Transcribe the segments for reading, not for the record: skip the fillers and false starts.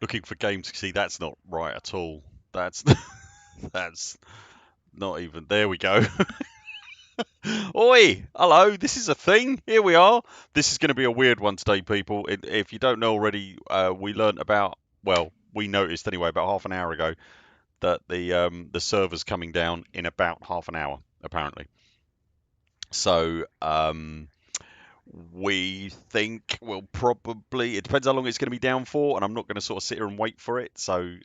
Looking for games. See, that's not right at all. That's that's not even. There we go. Oi, hello. This is a thing. Here we are. This is going to be a weird one today, people. If you don't know already, we learnt about. Well, we noticed anyway about half an hour ago that the server's coming down in about half an hour, apparently. So we think we'll probably. It depends how long it's going to be down for, and I'm not going to sort of sit here and wait for it. So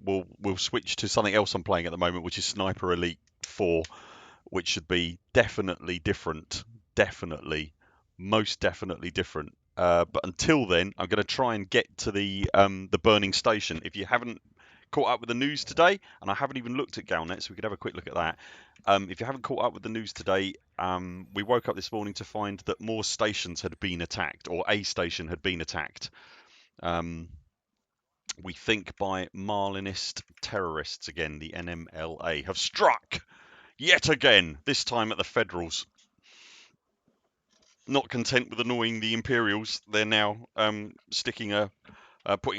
we'll switch to something else I'm playing at the moment, which is Sniper Elite 4, which should be definitely different. Definitely, most definitely different. But until then, I'm going to try and get to the burning station. If you haven't caught up with the news today, and I haven't even looked at Galnet, so we could have a quick look at that. If you haven't caught up with the news today, we woke up this morning to find that more stations had been attacked, or a station had been attacked. We think by Marlinist terrorists again. The NMLA have struck yet again, this time at the Federals. Not content with annoying the Imperials, they're now putting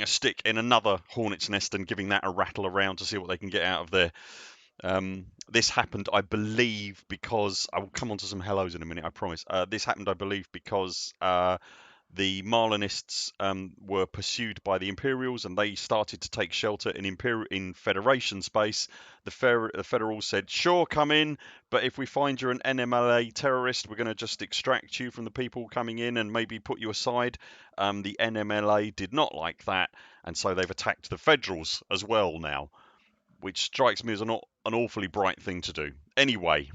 a stick in another hornet's nest and giving that a rattle around to see what they can get out of there. This happened, I believe, because I will come on to some hellos in a minute, I promise. This happened, I believe, because the Marlinists were pursued by the Imperials, and they started to take shelter in Federation space. The Federals said, "Sure, come in, but if we find you're an NMLA terrorist, we're going to just extract you from the people coming in and maybe put you aside." The NMLA did not like that, and so they've attacked the Federals as well now, which strikes me as an awfully bright thing to do. Anyway,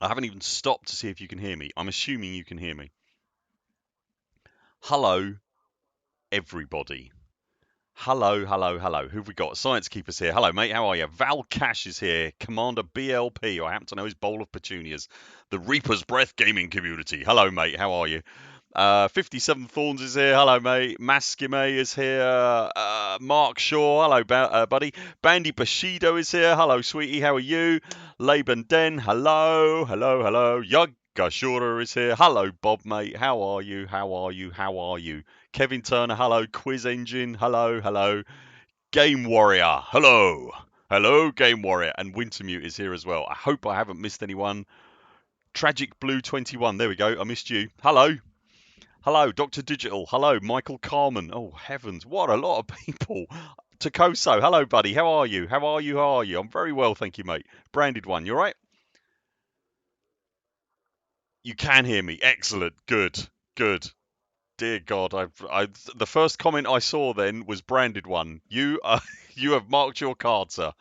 I haven't even stopped to see if you can hear me. I'm assuming you can hear me. Hello, everybody. Hello, hello, hello. Who've we got? Science Keeper's here. Hello, mate. How are you? Val Cash is here. Commander BLP. I happen to know his bowl of petunias. The Reaper's Breath gaming community. Hello, mate. How are you? 57 Thorns is here. Hello, mate. Maskime is here. Mark Shaw. Hello, buddy. Bandy Bushido is here. Hello, sweetie. How are you? Laban Den. Hello. Hello, hello. Yugga Shorter is here. Hello, Bob, mate. How are you? How are you? How are you? Kevin Turner. Hello. Quiz Engine. Hello. Hello. Game Warrior. Hello. Hello, Game Warrior. And Wintermute is here as well. I hope I haven't missed anyone. Tragic Blue 21. There we go. I missed you. Hello. Hello, Dr. Digital. Hello, Michael Carmen. Oh, heavens, what a lot of people. Takoso, hello, buddy. How are you? How are you? How are you? I'm very well, thank you, mate. Branded one, you all right? You can hear me. Excellent. Good. Good. Dear God, the first comment I saw then was branded one. You you have marked your card, sir.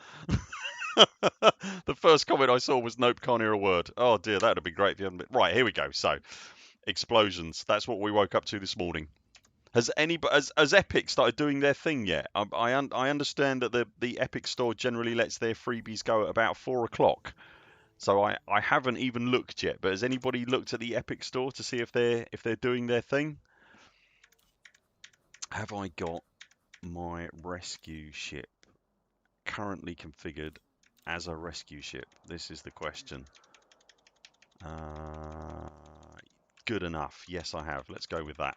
The first comment I saw was nope, can't hear a word. Oh dear, that would have been great if you hadn't been. Right, here we go. So, explosions. That's what we woke up to this morning. Has Epic started doing their thing yet? I understand that the Epic store generally lets their freebies go at about 4 o'clock. So I haven't even looked yet. But has anybody looked at the Epic store to see if they're doing their thing? Have I got my rescue ship currently configured as a rescue ship? This is the question. Good enough. Yes, I have. Let's go with that.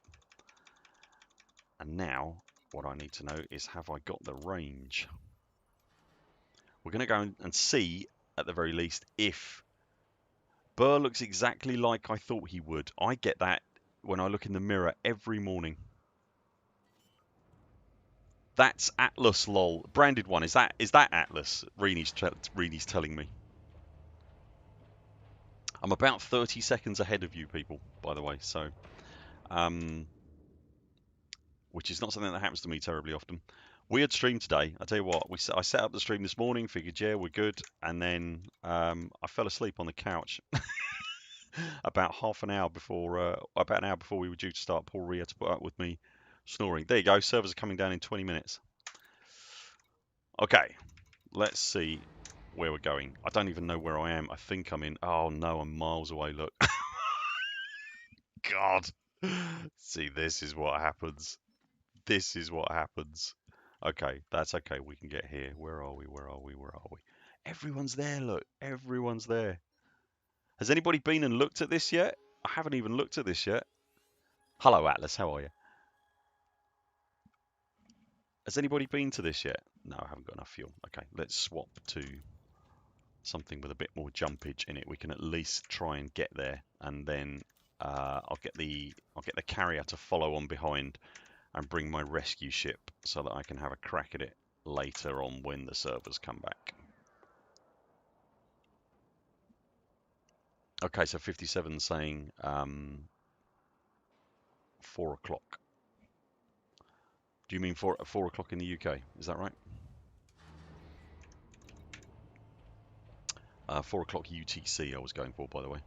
And now, what I need to know is, have I got the range? We're going to go and see, at the very least, if Burr looks exactly like I thought he would. I get that when I look in the mirror every morning. That's Atlas, lol. Branded one. Is that Atlas? Reenie's telling me. I'm about 30 seconds ahead of you people, by the way. So, which is not something that happens to me terribly often. Weird stream today. I tell you what, I set up the stream this morning, figured yeah we're good, and then I fell asleep on the couch about an hour before we were due to start. Poor Rhea to put up with me snoring. There you go. Servers are coming down in 20 minutes. Okay, let's see where we're going. I don't even know where I am. I think I'm in. Oh no, I'm miles away. Look. God. See, this is what happens. This is what happens. Okay, that's okay. We can get here. Where are we? Where are we? Where are we? Everyone's there, look. Everyone's there. Has anybody been and looked at this yet? I haven't even looked at this yet. Hello, Atlas. How are you? Has anybody been to this yet? No, I haven't got enough fuel. Okay, let's swap to something with a bit more jumpage in it. We can at least try and get there, and then I'll get the carrier to follow on behind and bring my rescue ship so that I can have a crack at it later on when the servers come back. Okay, so 57 saying 4 o'clock. Do you mean 4 o'clock in the UK? Is that right? 4 o'clock UTC I was going for, by the way.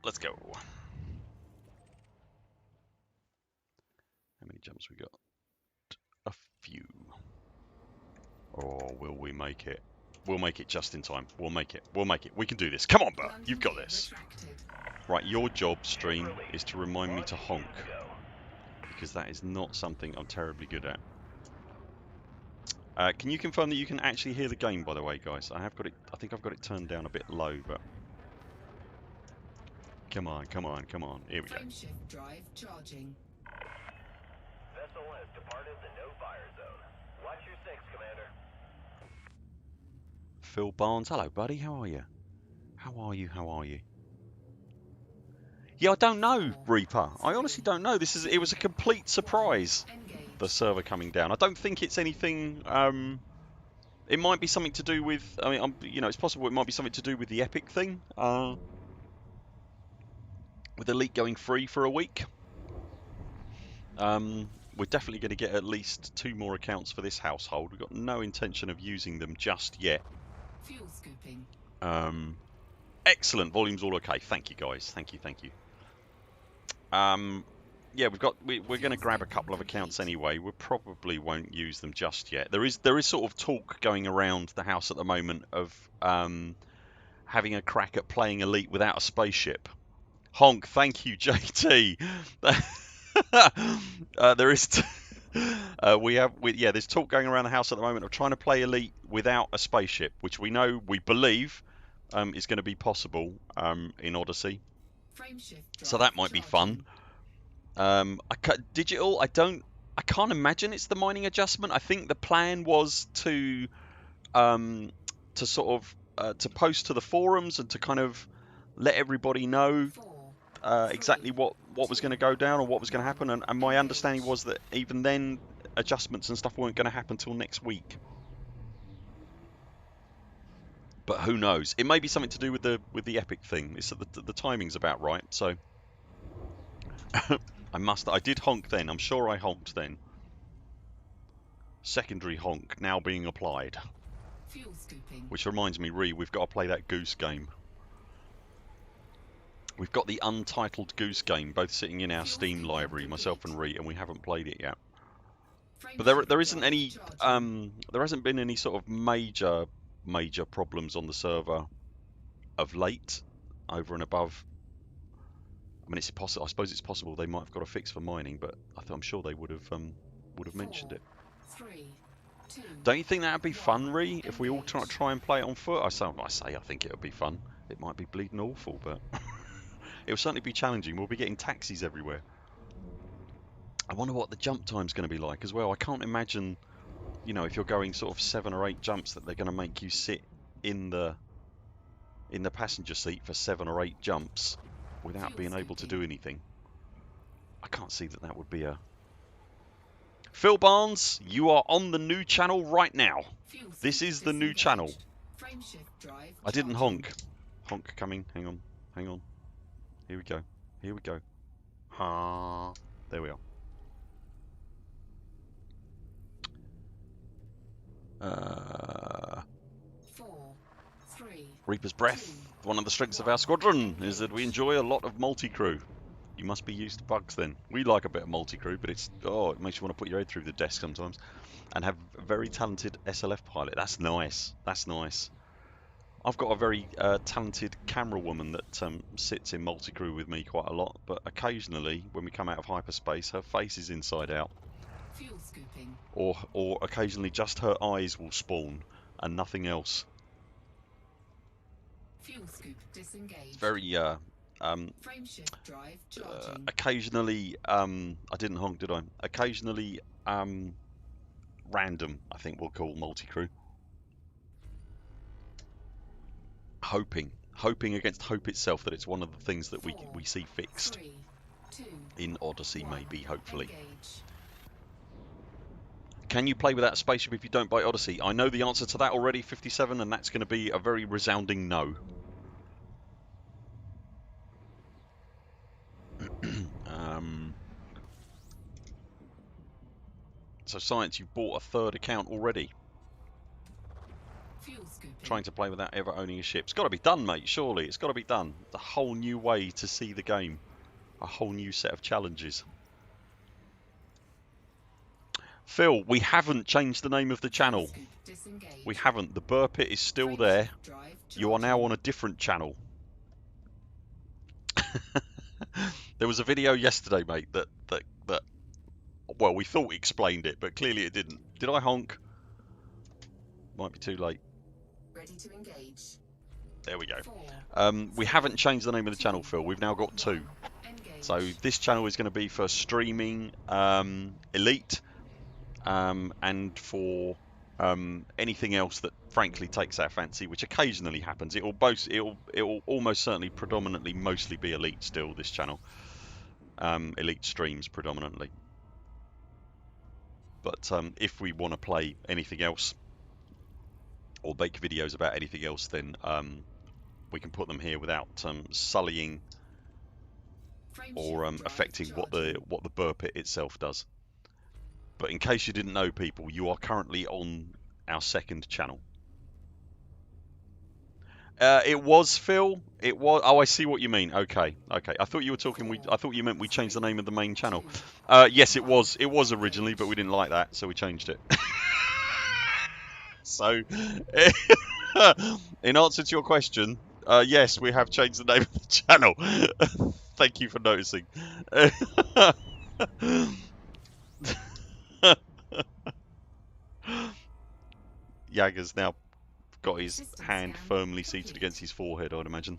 Let's go. How many jumps we got? A few. Oh, will we make it? We'll make it just in time. We'll make it. We'll make it. We can do this. Come on, Burr. You've got this. Right, your job, Stream, is to remind me to honk. Because that is not something I'm terribly good at. Can you confirm that you can actually hear the game, by the way, guys? I think I've got it turned down a bit low, but... Come on, come on, come on. Here we go. Frameshift drive charging. Vessel has departed the no-fire zone. Watch your six, Commander. Phil Barnes, hello, buddy. How are you? How are you? How are you? Yeah, I don't know, Reaper. I honestly don't know. It was a complete surprise. The server coming down. I don't think it's anything. It might be something to do with. I mean, it's possible it might be something to do with the Epic thing. With Elite going free for a week. We're definitely going to get at least 2 more accounts for this household. We've got no intention of using them just yet. Fuel scooping. Excellent. Volume's all okay. Thank you, guys. Thank you. Thank you. Yeah, we're going to grab a couple of accounts anyway. We probably won't use them just yet. There is sort of talk going around the house at the moment of having a crack at playing Elite without a spaceship. Honk, thank you, JT. There is there's talk going around the house at the moment of trying to play Elite without a spaceship, which we believe is going to be in Odyssey. So that might be fun. Digital, I can't imagine it's the mining adjustment. I think the plan was to sort of to post to the forums and to kind of let everybody know exactly what was going to go down or what was going to happen. And my understanding was that even then, adjustments and stuff weren't going to happen until next week. But who knows? It may be something to do with the Epic thing. It's the timing's about right. So I did honk then. I'm sure I honked then. Secondary honk now being applied. Fuel scooping. Which reminds me, we've got to play that Goose game. We've got the untitled Goose game, both sitting in our Steam library, myself and and we haven't played it yet. But there isn't any there hasn't been any sort of major problems on the server of late, over and above. I mean, it's possible. I suppose it's possible they might have got a fix for mining, but I'm sure they would have mentioned it. 3, 2, Don't you think that would be fun, if we all try and play it on foot? I think it would be fun. It might be bleeding awful, but it will certainly be challenging. We'll be getting taxis everywhere. I wonder what the jump time's going to be like as well. I can't imagine, if you're going sort of 7 or 8 jumps, that they're going to make you sit in the passenger seat for 7 or 8 jumps without being able to do anything. I can't see that would be a... Phil Barnes, you are on the new channel right now. This is the new channel. I didn't honk. Honk coming. Hang on. Hang on. Here we go. Here we go. Ha. There we are. Reaper's Breath. One of the strengths of our squadron is that we enjoy a lot of multi-crew. You must be used to bugs then. We like a bit of multi-crew, but it makes you want to put your head through the desk sometimes. And have a very talented SLF pilot. That's nice. That's nice. I've got a very talented camera woman that sits in multi-crew with me quite a lot, but occasionally, when we come out of hyperspace, her face is inside out. Fuel scooping. Or occasionally just her eyes will spawn and nothing else. Fuel scoop disengaged. It's very Frame shift drive charging. Occasionally, I didn't honk, did I? Occasionally, random, I think we'll call multi-crew. Hoping against hope itself that it's one of the things that we see fixed 3, 2, in Odyssey, 1. maybe, hopefully. Engage. Can you play without a spaceship if you don't buy Odyssey? I know the answer to that already, 57, and that's going to be a very resounding no. So Science, you bought a third account already. Fuel scooping. Trying to play without ever owning a ship. It's got to be done, mate, surely. It's got to be done. It's a whole new way to see the game. A whole new set of challenges. Phil, we haven't changed the name of the channel. We haven't. The Buur Pit is still there. You are now on a different channel. There was a video yesterday, mate, that well, we thought explained it, but clearly it didn't. Did I honk? Might be too late. Ready to engage. There we go. 4, We haven't changed the name of the channel, Phil. We've now got 2. engage. So this channel is going to be for streaming Elite and for anything else that frankly takes our fancy, which occasionally happens. It'll almost certainly predominantly mostly be Elite still, this channel. Elite streams predominantly. But if we want to play anything else or make videos about anything else, then we can put them here without sullying or affecting what the Buur Pit itself does. But in case you didn't know, people, you are currently on our second channel. It was, Phil. It was. Oh, I see what you mean. Okay. I thought you were talking. I thought you meant we changed the name of the main channel. Yes, it was. It was originally, but we didn't like that, so we changed it. So, in answer to your question, yes, we have changed the name of the channel. Thank you for noticing. Jagger's now got his hand firmly seated against his forehead, I'd imagine.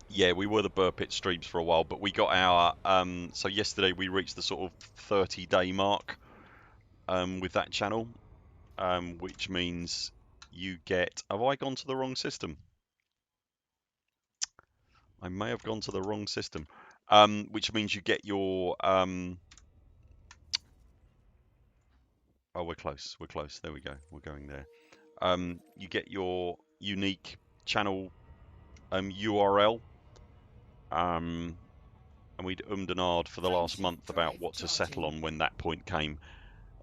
Yeah, we were the Buur Pit streams for a while, but we got our... so yesterday we reached the sort of 30-day mark with that channel, which means you get... Have I gone to the wrong system? I may have gone to the wrong system, which means you get your... Oh, we're close. We're close. There we go. We're going there. You get your unique channel URL. And we'd and ahed for the last month about what to settle on when that point came.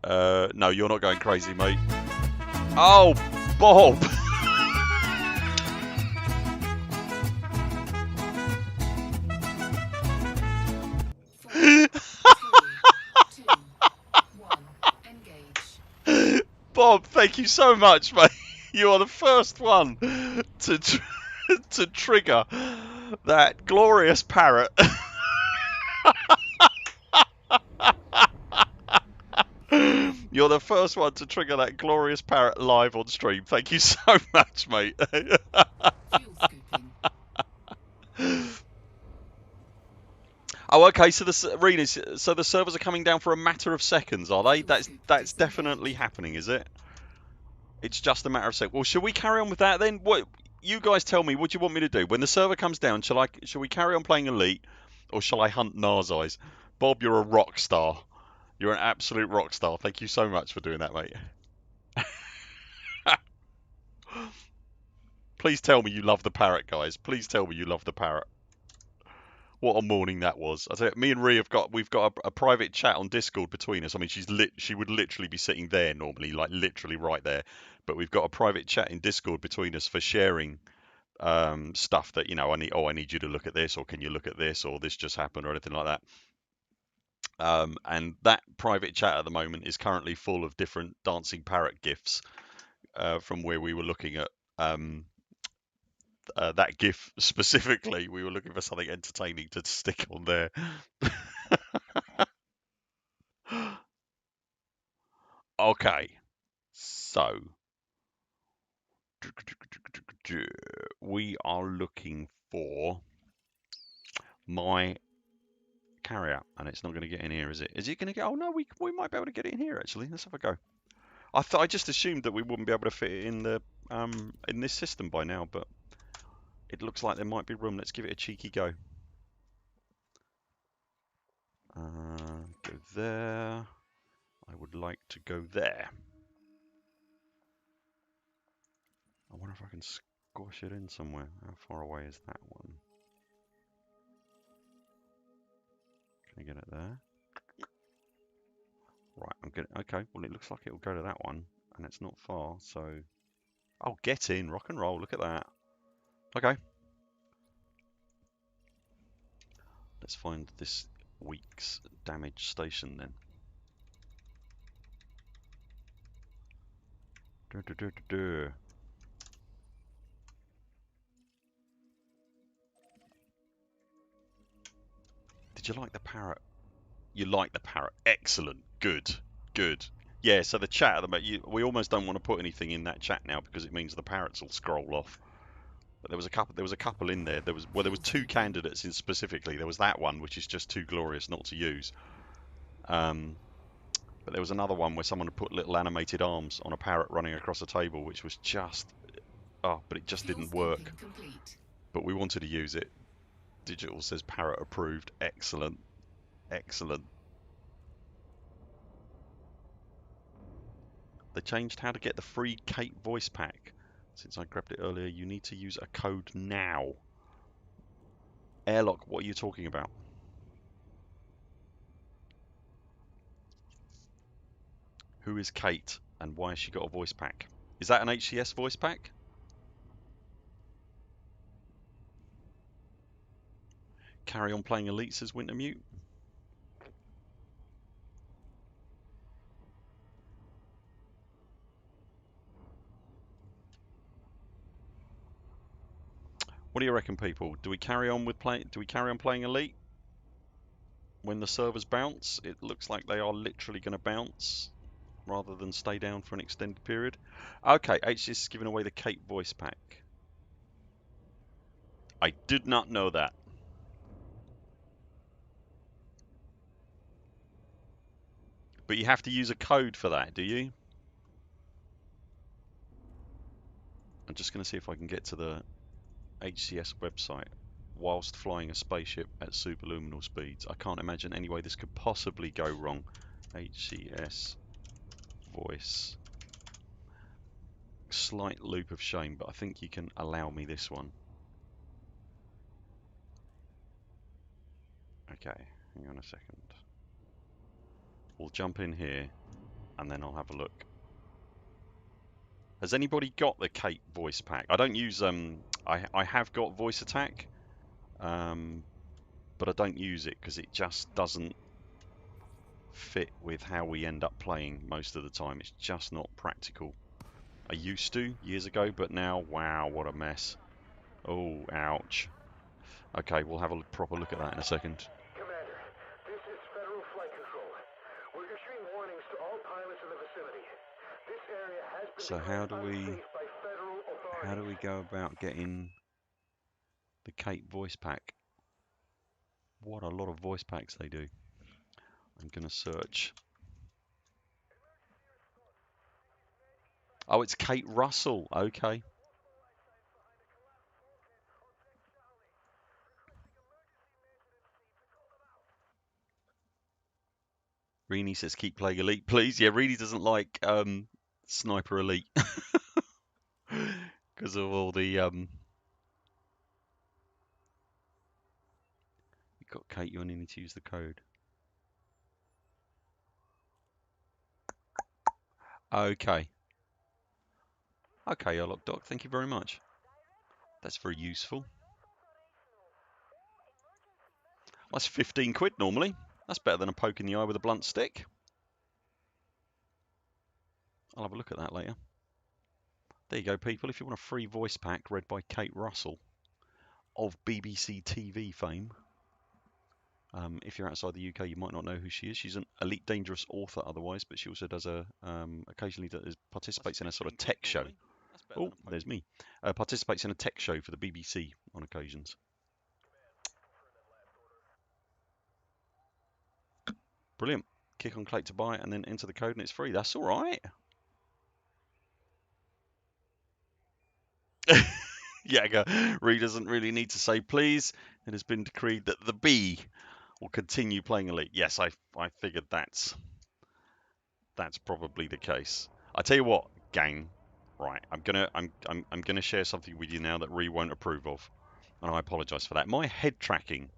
No, you're not going crazy, mate. Oh, Bob! Bob, thank you so much, mate. You are the first one to trigger that glorious parrot. You're the first one to trigger that glorious parrot live on stream. Thank you so much, mate. Oh, okay. So the servers are coming down for a matter of seconds, are they? That's definitely happening, is it? It's just a matter of seconds. Well, shall we carry on with that then? What you guys tell me? What do you want me to do when the server comes down? Shall we carry on playing Elite, or shall I hunt Narzis? Bob, you're a rock star. You're an absolute rock star. Thank you so much for doing that, mate. Please tell me you love the parrot, guys. Please tell me you love the parrot. What a morning that was! I tell you, me and Ree we've got a private chat on Discord between us. I mean, she would literally be sitting there normally, like literally right there. But we've got a private chat in Discord between us for sharing stuff that, you know, I need you to look at this, or can you look at this, or this just happened, or anything like that. And that private chat at the moment is currently full of different dancing parrot gifs from where we were looking at that GIF specifically. We were looking for something entertaining to stick on there. Okay, so we are looking for my carrier, and it's not going to get in here, is it? Is it going to get? Oh no, we might be able to get it in here actually. Let's have a go. I just assumed that we wouldn't be able to fit it in the in this system by now, but it looks like there might be room. Let's give it a cheeky go. Go there. I would like to go there. I wonder if I can squash it in somewhere. How far away is that one? Can I get it there? Right, I'm good. Okay, well it looks like it'll go to that one, and it's not far, so... Oh, get in, rock and roll, look at that. Okay. Let's find this week's damage station then. Did you like the parrot? You like the parrot. Excellent. Good. Good. Yeah, so the chat at the moment, we almost don't want to put anything in that chat now because it means the parrots will scroll off. But there was a couple in there. There was two candidates in specifically. There was that one which is just too glorious not to use. But there was another one where someone had put little animated arms on a parrot running across a table, which was just but it just didn't work. But we wanted to use it. Digital says parrot approved. Excellent. Excellent. They changed how to get the free Kate voice pack. Since I grabbed it earlier, you need to use a code now. Airlock, what are you talking about? Who is Kate and why has she got a voice pack? Is that an HCS voice pack? Carry on playing Elite, says Wintermute. What do you reckon, people? Do we carry on playing Elite? When the servers bounce, it looks like they are literally going to bounce rather than stay down for an extended period. Okay, HCS is giving away the Kate voice pack. I did not know that. But you have to use a code for that, do you? I'm just going to see if I can get to the HCS website whilst flying a spaceship at superluminal speeds. I can't imagine any way this could possibly go wrong. HCS voice. Slight loop of shame, but I think you can allow me this one. Okay, hang on a second. We'll jump in here and then I'll have a look. Has anybody got the Kate voice pack? I don't use I have got voice attack, but I don't use it because it just doesn't fit with how we end up playing most of the time. It's just not practical. I used to years ago, but now, wow, what a mess. Oh, ouch. Okay, we'll have a proper look at that in a second. Commander, this is Federal Flight Control. We're issuing warnings to all pilots in the vicinity. This area has been So how declared unsafe by federal authorities. how do we go about getting the Kate voice pack? What a lot of voice packs they do. I'm gonna search. Oh, it's Kate Russell. Okay. Reenie says keep playing Elite, please. Yeah, Reenie doesn't like Sniper Elite because of all the You've got Kate. You only need to use the code. Okay. Okay, Airlock Doc. Thank you very much. That's very useful. That's 15 quid normally. That's better than a poke in the eye with a blunt stick. I'll have a look at that later. There you go, people. If you want a free voice pack read by Kate Russell of BBC TV fame. If you're outside the UK, you might not know who she is. She's an Elite Dangerous author otherwise, but she also does occasionally participates in a sort of tech show Oh, there's me. Participates in a tech show for the BBC on occasions. Brilliant. Click on Clate to buy and then enter the code and it's free. That's all right. Yeah, Ree doesn't really need to say please. It has been decreed that the B will continue playing Elite. Yes, I figured that's probably the case. I tell you what, gang. Right, I'm gonna share something with you now that Ree won't approve of, and I apologise for that. My head tracking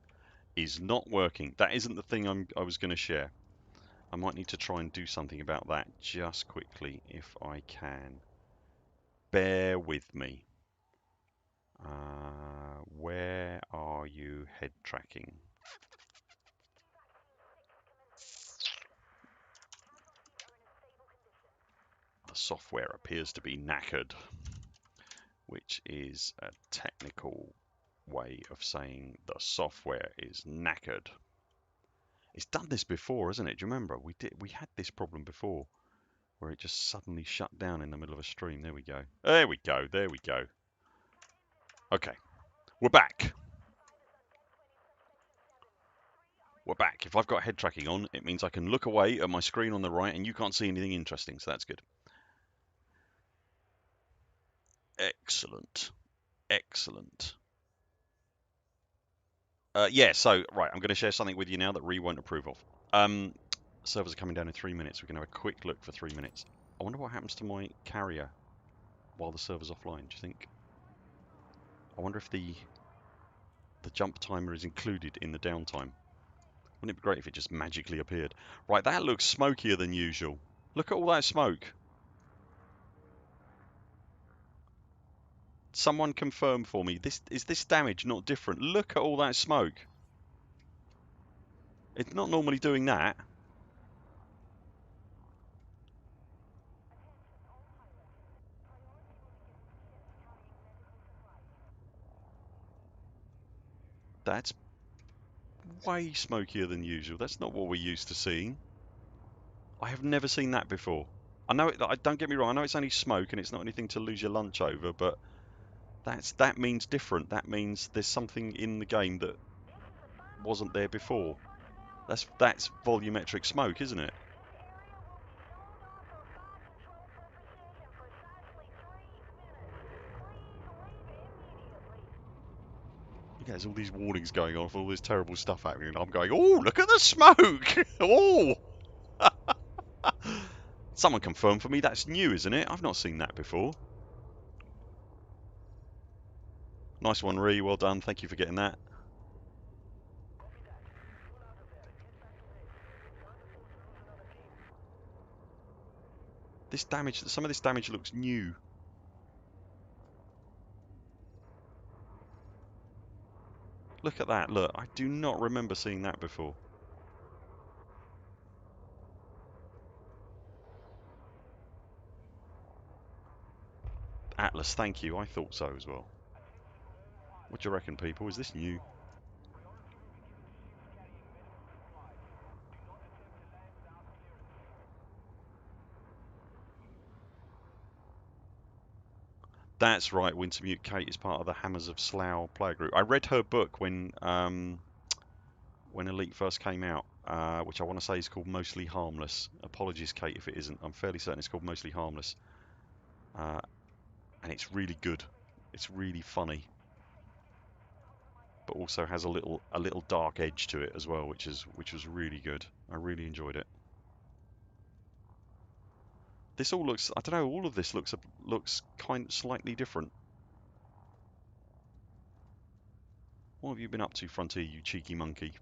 is not working. That isn't the thing I was gonna share. I might need to try and do something about that just quickly if I can. Bear with me. Where are you head tracking? The software appears to be knackered, which is a technical way of saying the software is knackered. It's done this before, isn't it? Do you remember? We had this problem before where it just suddenly shut down in the middle of a stream. There we go. There we go. There we go. Okay, we're back. We're back. If I've got head tracking on, it means I can look away at my screen on the right and you can't see anything interesting, so that's good. Excellent. Excellent. Yeah, so, right, I'm going to share something with you now that Ree won't approve of. Servers are coming down in 3 minutes. We're going to have a quick look for 3 minutes. I wonder what happens to my carrier while the server's offline, do you think? I wonder if the jump timer is included in the downtime. Wouldn't it be great if it just magically appeared? Right, that looks smokier than usual. Look at all that smoke. Someone confirm for me, is this damage not different? Look at all that smoke. It's not normally doing that. That's way smokier than usual. That's not what we're used to seeing. I have never seen that before. I know don't get me wrong, I know it's only smoke and it's not anything to lose your lunch over, but that means different. That means there's something in the game that wasn't there before. That's volumetric smoke, isn't it? Yeah, there's all these warnings going on for all this terrible stuff happening, and I'm going, oh, look at the smoke! Oh! Someone confirm for me that's new, isn't it? I've not seen that before. Nice one, Ree. Well done. Thank you for getting that. This damage, some of this damage looks new. Look at that. Look, I do not remember seeing that before. Atlas, thank you. I thought so as well. What do you reckon, people? Is this new? That's right. Wintermute Kate is part of the Hammers of Slough player group. I read her book when Elite first came out, which I want to say is called Mostly Harmless. Apologies, Kate, if it isn't. I'm fairly certain it's called Mostly Harmless, and it's really good. It's really funny, but also has a little dark edge to it as well, which was really good. I really enjoyed it. This all looks, I don't know, all of this looks kind of slightly different. What have you been up to, Frontier, you cheeky monkey?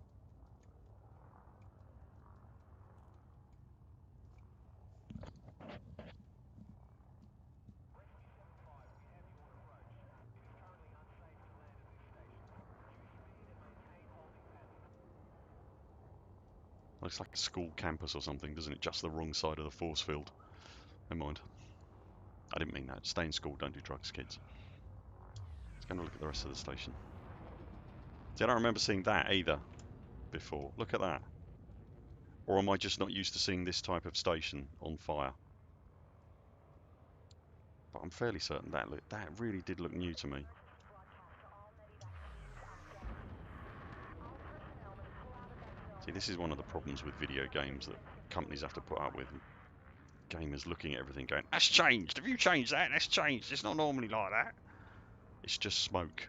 Looks like a school campus or something, doesn't it? Just the wrong side of the force field. Never mind. I didn't mean that. Stay in school, don't do drugs, kids. Let's go and look at the rest of the station. See, I don't remember seeing that either before. Look at that. Or am I just not used to seeing this type of station on fire? but I'm fairly certain that really did look new to me. See, this is one of the problems with video games that companies have to put up with. Gamers looking at everything going, that's changed, have you changed that? That's changed, it's not normally like that. It's just smoke.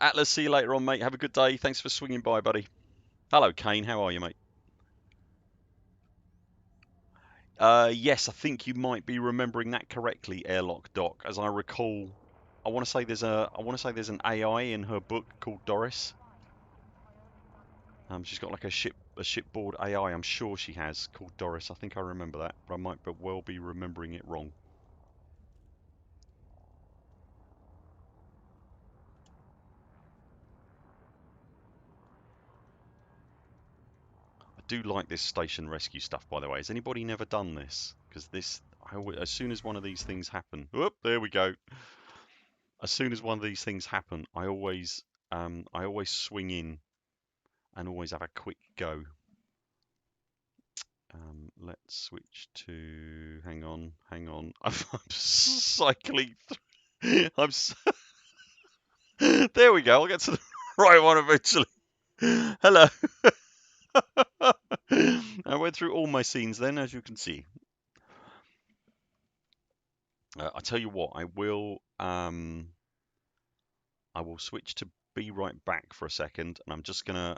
Atlas, see you later on, mate. Have a good day. Thanks for swinging by, buddy. Hello, Kane. How are you, mate? Yes, I think you might be remembering that correctly, Airlock Doc. As I recall, I want to say there's an AI in her book called Doris. She's got like a shipboard AI. I'm sure she has, called Doris. I think I remember that, but I might well be remembering it wrong. I do like this station rescue stuff, by the way. Has anybody never done this? Because as soon as one of these things happen, whoop, there we go. As soon as one of these things happen, I always swing in and always have a quick go. Let's switch to. Hang on. I'm cycling through. There we go. I'll get to the right one eventually. Hello. I went through all my scenes then, as you can see. I tell you what, I will switch to be right back for a second, and I'm just gonna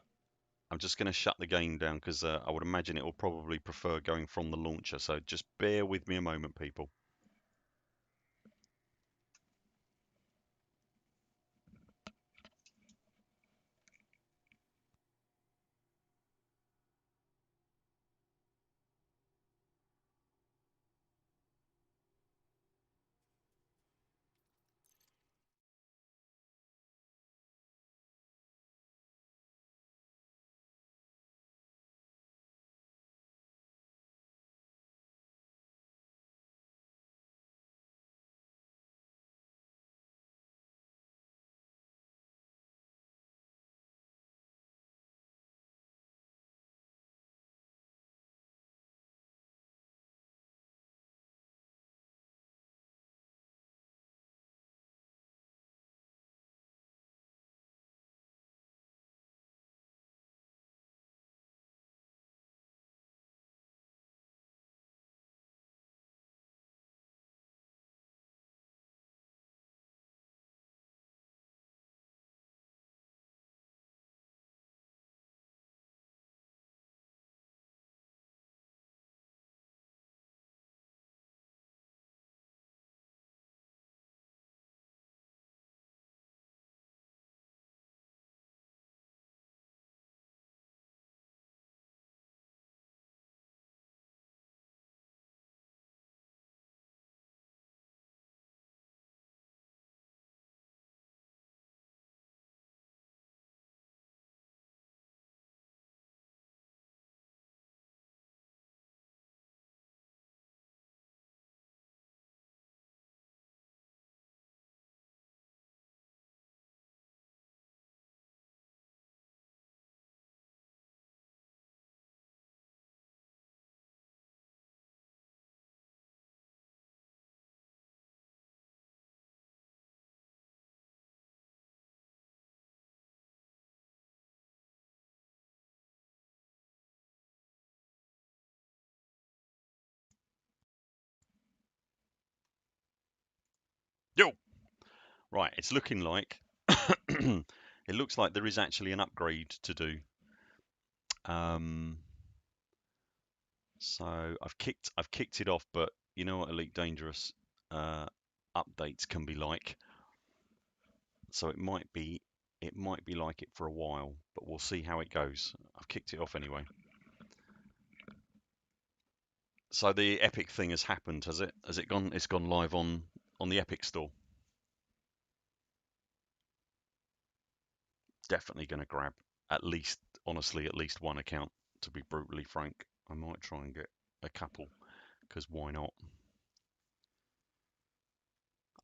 shut the game down because I would imagine it will probably prefer going from the launcher. So just bear with me a moment, people. Yo! Right, it's looking like it looks like there is actually an upgrade to do. So I've kicked it off, but you know what Elite Dangerous updates can be like. So it might be like it for a while, but we'll see how it goes. I've kicked it off anyway. So the Epic thing has happened, has it? Has it gone? It's gone live on the Epic store. Definitely going to grab honestly, at least one account. To be brutally frank, I might try and get a couple, because why not?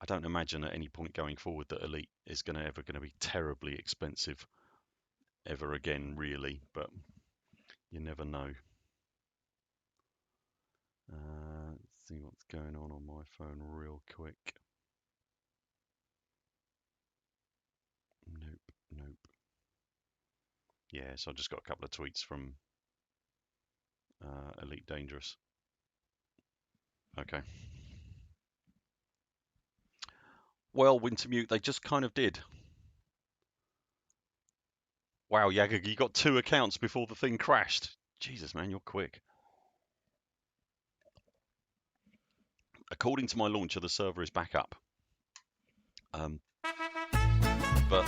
I don't imagine at any point going forward that Elite is ever going to be terribly expensive ever again, really. But you never know. Let's see what's going on my phone real quick. Nope, nope. Yeah, so I just got a couple of tweets from Elite Dangerous. Okay. Well, Wintermute, they just kind of did. Wow, Yaga, you got 2 accounts before the thing crashed. Jesus, man, you're quick. According to my launcher, the server is back up. But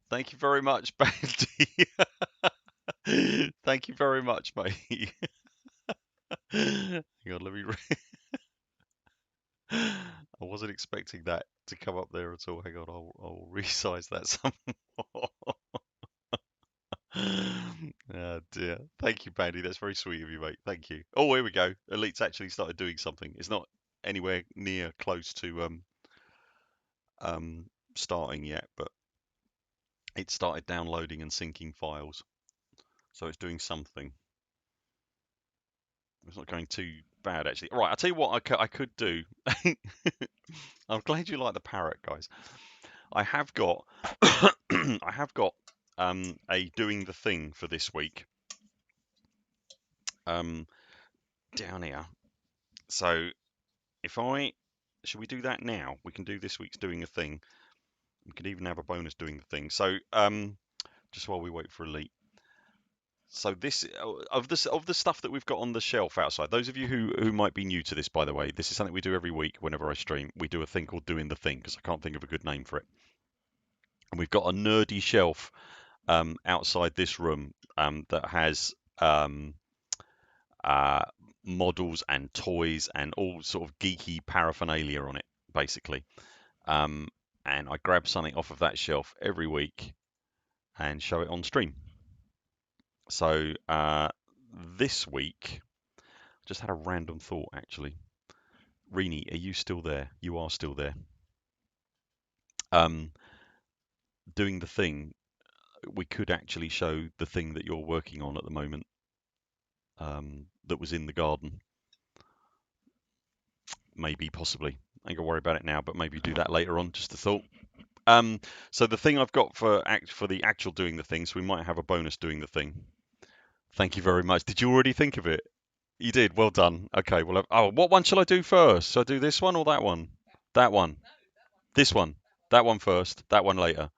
thank you very much, Bandy. Thank you very much, mate. Hang on, let me. I wasn't expecting that to come up there at all. Hang on, I'll resize that some more. Oh dear. Thank you, Bandy. That's very sweet of you, mate. Thank you. Oh, here we go. Elite's actually started doing something. It's not anywhere near close to starting yet, but it started downloading and syncing files. So it's doing something. It's not going too bad, actually. Right, I'll tell you what I could do. I'm glad you like the parrot, guys. I have got I have got a doing the thing for this week down here. So if should we do that now? We can do this week's doing a thing. We could even have a bonus doing the thing. So just while we wait for Elite. So this of the stuff that we've got on the shelf outside. Those of you who might be new to this, by the way, this is something we do every week whenever I stream. We do a thing called doing the thing because I can't think of a good name for it. And we've got a nerdy shelf outside this room that has models and toys and all sort of geeky paraphernalia on it, basically. And I grab something off of that shelf every week and show it on stream. So this week, I just had a random thought, actually. Rini, are you still there? You are still there. Doing the thing, we could actually show the thing that you're working on at the moment that was in the garden. Maybe, possibly. I ain't gonna worry about it now, but maybe do that later on. Just a thought. So the thing I've got for the actual doing the thing, so we might have a bonus doing the thing. Thank you very much. Did you already think of it? You did. Well done. Okay. Well, what one shall I do first? Shall I do this one or that one? That one. This one. That one first. That one later.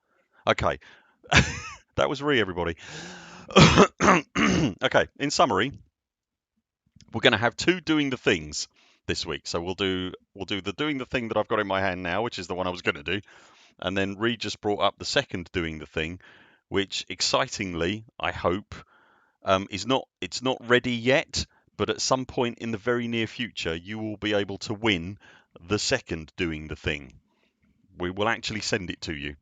Okay. That was everybody. Okay. In summary, we're going to have 2 doing the things this week. So we'll do the doing the thing that I've got in my hand now, which is the one I was going to do, and then Reed just brought up the second doing the thing, which excitingly, I hope, it's not ready yet, but at some point in the very near future, you will be able to win the second doing the thing. We will actually send it to you.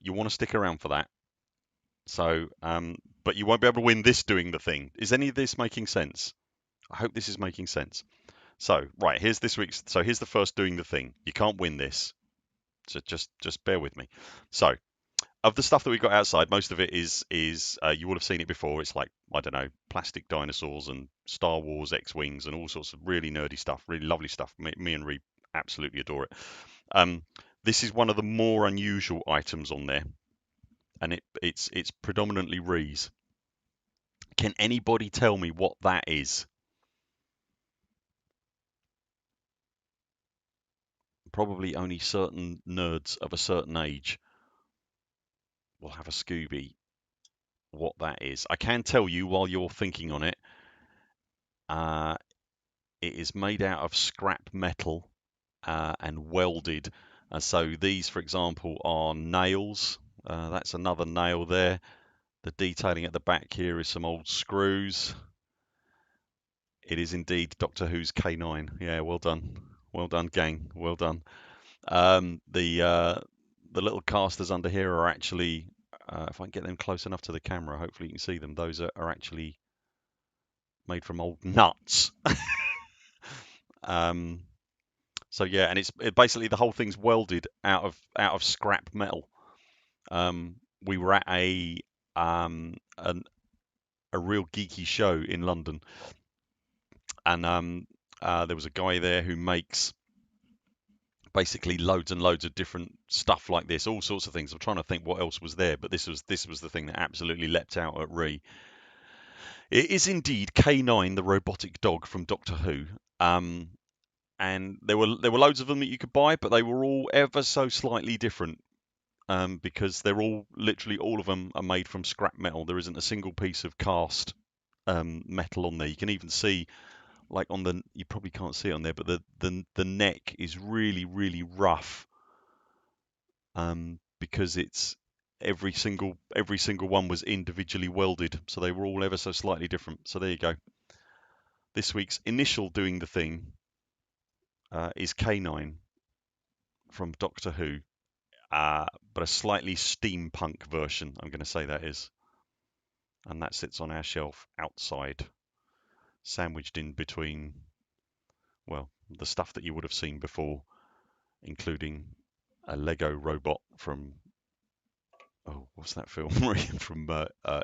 You want to stick around for that. So, but you won't be able to win this doing the thing. Is any of this making sense? I hope this is making sense. So, right, here's this week's. So here's the first doing the thing. You can't win this. So just bear with me. So, of the stuff that we've got outside, most of it is you will have seen it before. It's like, I don't know, plastic dinosaurs and Star Wars X-Wings and all sorts of really nerdy stuff, really lovely stuff. Me and Reed absolutely adore it. This is one of the more unusual items on there, and it's predominantly Rees. Can anybody tell me what that is? Probably only certain nerds of a certain age will have a Scooby what that is. I can tell you while you're thinking on it, it is made out of scrap metal and welded. So these, for example, are nails. That's another nail there. The detailing at the back here is some old screws. It is indeed Doctor Who's K9. Yeah, well done. Well done, gang. Well done. The little casters under here are actually, if I can get them close enough to the camera, hopefully you can see them. Those are actually made from old nuts. So yeah, and basically the whole thing's welded out of scrap metal. We were at um, an, a real geeky show in London, and there was a guy there who makes basically loads and loads of different stuff like this, all sorts of things. I'm trying to think what else was there, but this was the thing that absolutely leapt out at Ree. It is indeed K9, the robotic dog from Doctor Who. And there were loads of them that you could buy, but they were all ever so slightly different. Because they're all literally all of them are made from scrap metal. There isn't a single piece of cast metal on there. You can even see, like on the, you probably can't see it on there, but the neck is really really rough. Because it's every single one was individually welded, so they were all ever so slightly different. So there you go. This week's initial doing the thing is K9 from Doctor Who, but a slightly steampunk version, I'm going to say that is. And that sits on our shelf outside, sandwiched in between, well, the stuff that you would have seen before, including a Lego robot from, oh, what's that film? From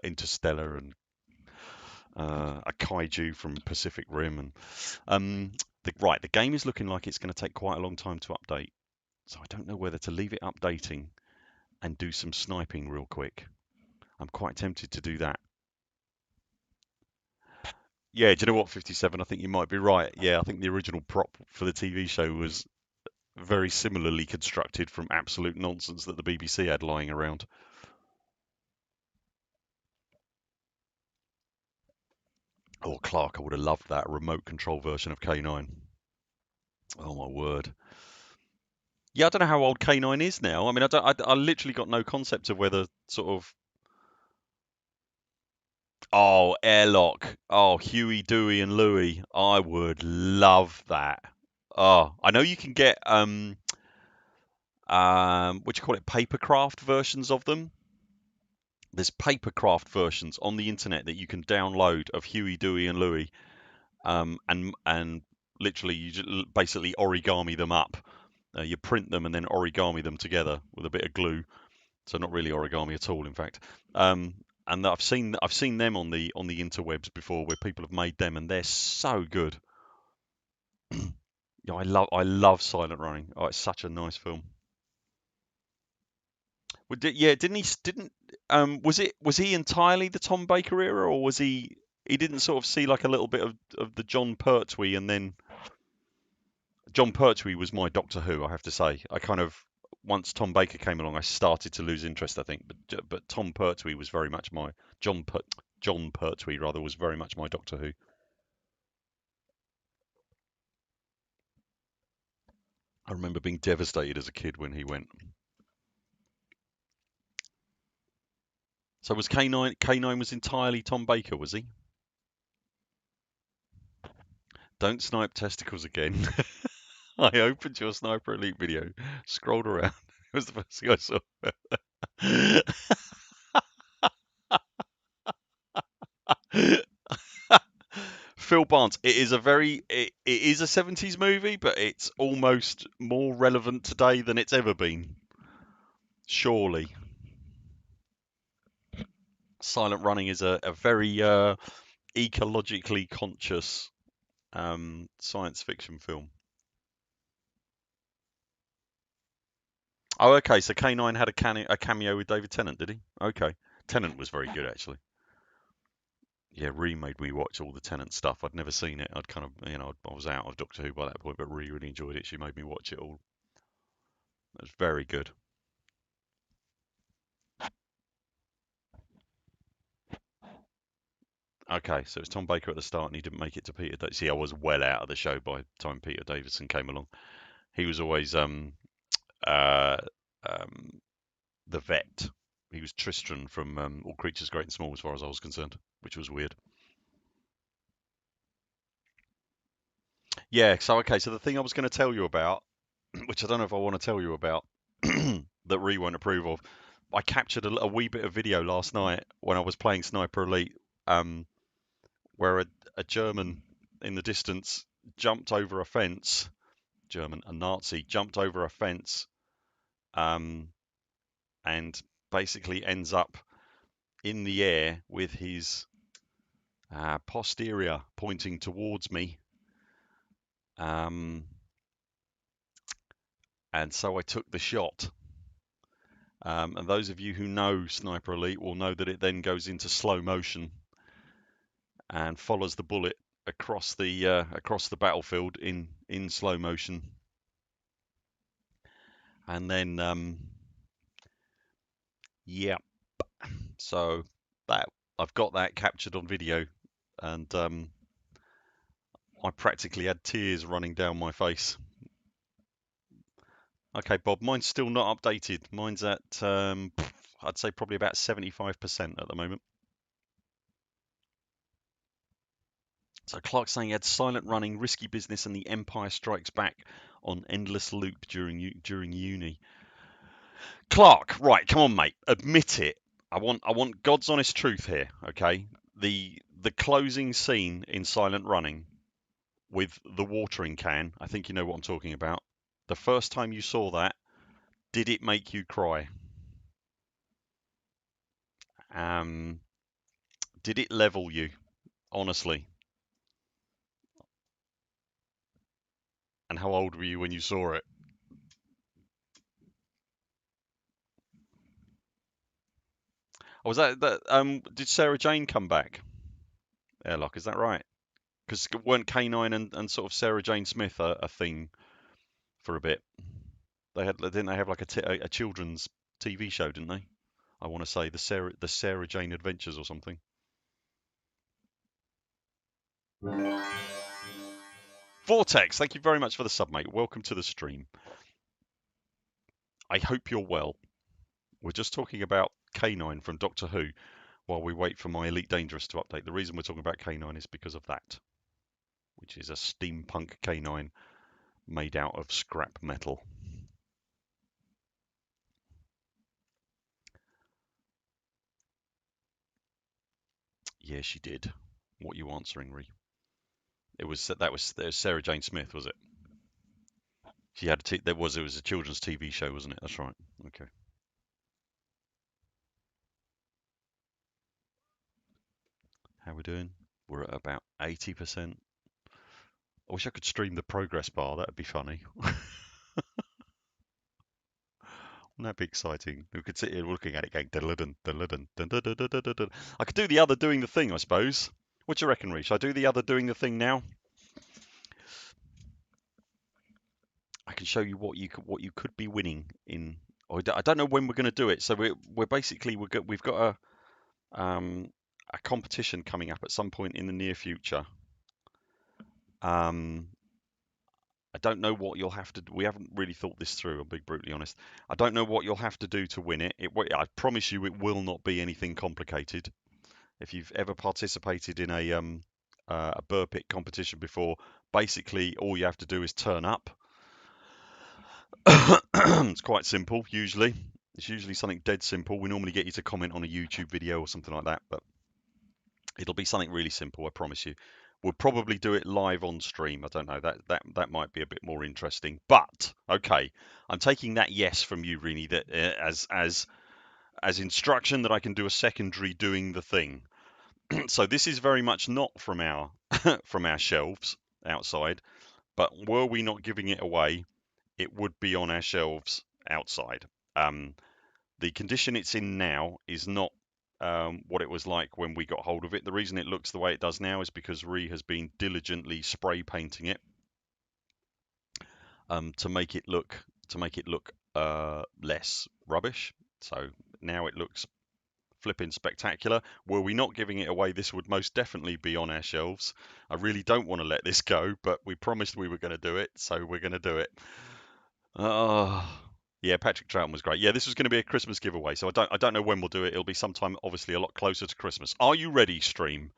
Interstellar, and a kaiju from Pacific Rim. And the game is looking like it's going to take quite a long time to update. So I don't know whether to leave it updating and do some sniping real quick. I'm quite tempted to do that. Yeah, do you know what, 57? I think you might be right. Yeah, I think the original prop for the TV show was very similarly constructed from absolute nonsense that the BBC had lying around. Oh, Clark, I would have loved that remote control version of K9. Oh my word. Yeah, I don't know how old K9 is now. I mean, I literally got no concept of whether sort of. Oh, airlock. Oh, Huey, Dewey, and Louie. I would love that. Oh, I know you can get what do you call it, papercraft versions of them. There's papercraft versions on the internet that you can download of Huey, Dewey, and Louie, and literally you just basically origami them up. You print them and then origami them together with a bit of glue. So not really origami at all, in fact. And I've seen them on the interwebs before, where people have made them, and they're so good. Yeah, I love Silent Running. Oh, it's such a nice film. Well, yeah, didn't was he entirely the Tom Baker era, or was he didn't sort of see like a little bit of the John Pertwee, and then John Pertwee was my Doctor Who, I have to say. I kind of, once Tom Baker came along, I started to lose interest, I think. But Tom Pertwee was very much my John Pertwee rather was very much my Doctor Who. I remember being devastated as a kid when he went. So was K9 was entirely Tom Baker, was he? Don't snipe testicles again. I opened your Sniper Elite video, scrolled around. It was the first thing I saw. Phil Barnes. It is a 70s movie, but it's almost more relevant today than it's ever been. Surely. Silent Running is a very ecologically conscious science fiction film. Oh, okay. So K9 had a cameo with David Tennant, did he? Okay. Tennant was very good, actually. Yeah, Ree made me watch all the Tennant stuff. I'd never seen it. I'd kind of, I was out of Doctor Who by that point, but Ree really enjoyed it. She made me watch it all. It was very good. Okay, so it was Tom Baker at the start, and he didn't make it to Peter. See, I was well out of the show by the time Peter Davison came along. He was always uh, um, the vet. He was Tristram from All Creatures Great and Small, as far as I was concerned, which was weird. Yeah. So okay. So the thing I was going to tell you about, which I don't know if I want to tell you about, that Ree won't approve of. I captured a wee bit of video last night when I was playing Sniper Elite, where a German in the distance jumped over a fence German, a Nazi, jumped over a fence and basically ends up in the air with his posterior pointing towards me. And so I took the shot. And those of you who know Sniper Elite will know that it then goes into slow motion and follows the bullet across the battlefield in slow motion. And then yeah, so that I've got that captured on video, and I practically had tears running down my face. Okay, Bob, mine's still not updated. Mine's at I'd say probably about 75% at the moment. So Clark's saying he had silent running, risky business, and the Empire Strikes Back on endless loop during uni. Clark, right, come on, mate, admit it. I want God's honest truth here, okay? The closing scene in Silent Running with the watering can, I think you know what I'm talking about. The first time you saw that, did it make you cry? Did it level you, honestly? And how old were you when you saw it? Oh, was that did Sarah Jane come back? Airlock, is that right? Because weren't K9 and sort of Sarah Jane Smith a thing for a bit? Didn't they have like a children's TV show, didn't they? I want to say the Sarah Jane Adventures or something. Vortex, thank you very much for the sub, mate. Welcome to the stream. I hope you're well. We're just talking about K9 from Doctor Who while we wait for my Elite Dangerous to update. The reason we're talking about K9 is because of that, which is a steampunk K9 made out of scrap metal. Yeah, she did. What are you answering, Ree? It was Sarah Jane Smith, was it? She had it was a children's TV show, wasn't it? That's right. Okay. How we doing? We're at about 80%. I wish I could stream the progress bar. That'd be funny. Wouldn't that be exciting? We could sit here looking at it going dun dun dun. I could do the other doing the thing, I suppose. What do you reckon, Reece? Should I do the other doing the thing now? I can show you what you could be winning in. I don't know when we're going to do it. So we've got a competition coming up at some point in the near future. I don't know what you'll have to do. We haven't really thought this through, I'll be brutally honest. I don't know what you'll have to do to win it. I promise you it will not be anything complicated. If you've ever participated in a Buur Pit competition before, basically all you have to do is turn up. It's quite simple, usually. It's usually something dead simple. We normally get you to comment on a YouTube video or something like that, but it'll be something really simple, I promise you. We'll probably do it live on stream. I don't know. That might be a bit more interesting. But okay, I'm taking that yes from you, Rini, that as instruction that I can do a secondary doing the thing. So this is very much not from our from our shelves outside, but were we not giving it away, it would be on our shelves outside. The condition it's in now is not what it was like when we got hold of it. The reason it looks the way it does now is because Ree has been diligently spray painting it to make it look less rubbish. So now it looks flipping spectacular. Were we not giving it away, this would most definitely be on our shelves. I really don't want to let this go, but we promised we were going to do it, so we're going to do it. Yeah, Patrick Troughton was great. Yeah, this was going to be a Christmas giveaway, so I don't know when we'll do it. It'll be sometime, obviously, a lot closer to Christmas. Are you ready, stream?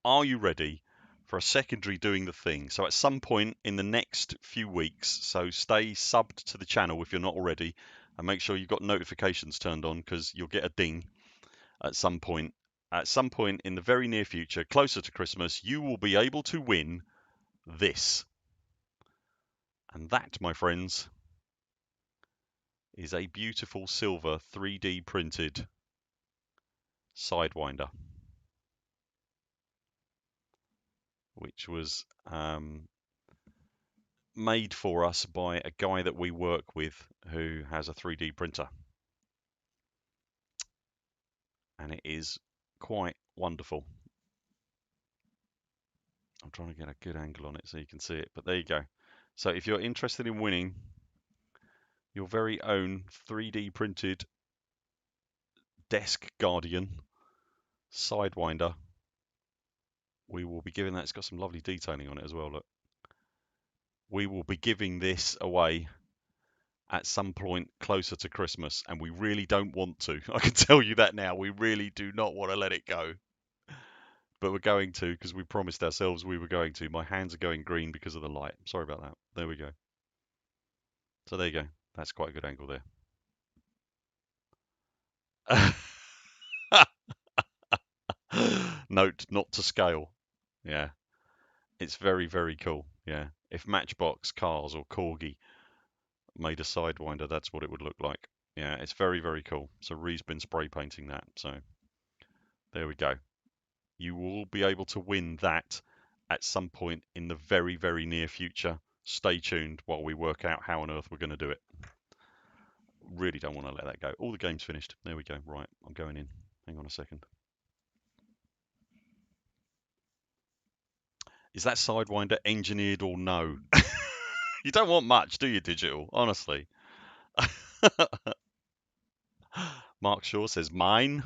Are you ready for a secondary doing the thing? So at some point in the next few weeks, so stay subbed to the channel if you're not already, and make sure you've got notifications turned on because you'll get a ding at some point. At some point in the very near future, closer to Christmas, you will be able to win this. And that, my friends, is a beautiful silver 3D printed Sidewinder, which was made for us by a guy that we work with who has a 3D printer. And it is quite wonderful. I'm trying to get a good angle on it so you can see it, but there you go. So if you're interested in winning your very own 3D printed desk guardian Sidewinder, we will be giving that. It's got some lovely detailing on it as well, look. We will be giving this away at some point closer to Christmas, and we really don't want to. I can tell you that now. We really do not want to let it go. But we're going to, because we promised ourselves we were going to. My hands are going green because of the light. Sorry about that. There we go. So there you go. That's quite a good angle there. Note not to scale. Yeah. It's very, very cool. Yeah. If Matchbox Cars or Corgi made a Sidewinder, that's what it would look like. Yeah, it's very, very cool. So Ree's been spray painting that. So there we go. You will be able to win that at some point in the very, very near future. Stay tuned while we work out how on earth we're going to do it. Really don't want to let that go. All the game's finished. There we go. Right, I'm going in. Hang on a second. Is that Sidewinder engineered or no? You don't want much, do you, Digital? Honestly. Mark Shaw says, mine.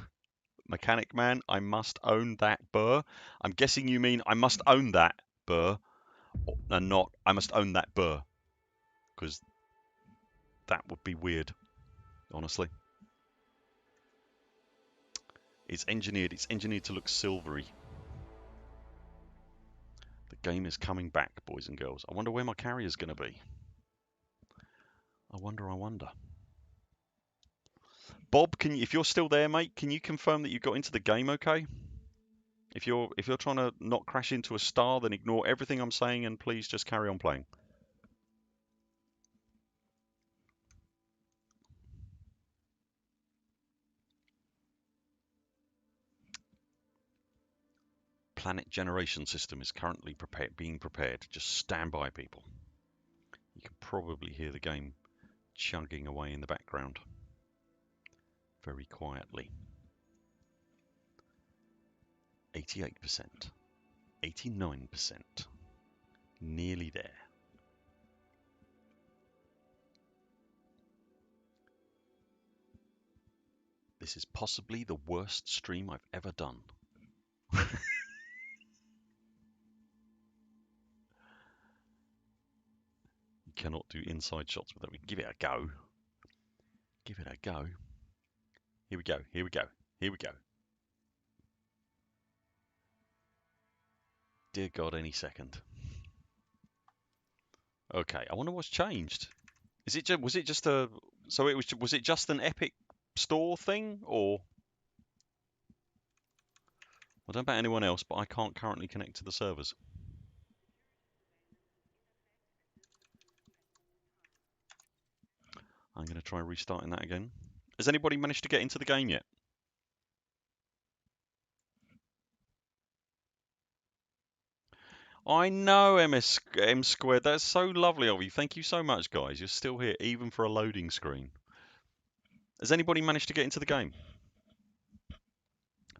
Mechanic Man, I must own that burr. I'm guessing you mean I must own that burr, and not I must own that burr, because that would be weird, honestly. It's engineered to look silvery. The game is coming back, boys and girls. I wonder where my carrier's going to be. I wonder. Bob, can you, if you're still there, mate, can you confirm that you got into the game okay? If you're trying to not crash into a star, then ignore everything I'm saying and please just carry on playing. Planet generation system is currently being prepared. Just stand by, people. You can probably hear the game chugging away in the background very quietly. 88%, 89%, nearly there. This is possibly the worst stream I've ever done. You cannot do inside shots with it. We give it a go. Give it a go. Here we go. Here we go. Here we go. Dear God, any second. Okay, I wonder what's changed. Was it just a so it was it just an Epic Store thing, or I don't know about anyone else, but I can't currently connect to the servers. I'm going to try restarting that again. Has anybody managed to get into the game yet? I know, M Squared. That's so lovely of you. Thank you so much, guys. You're still here, even for a loading screen. Has anybody managed to get into the game?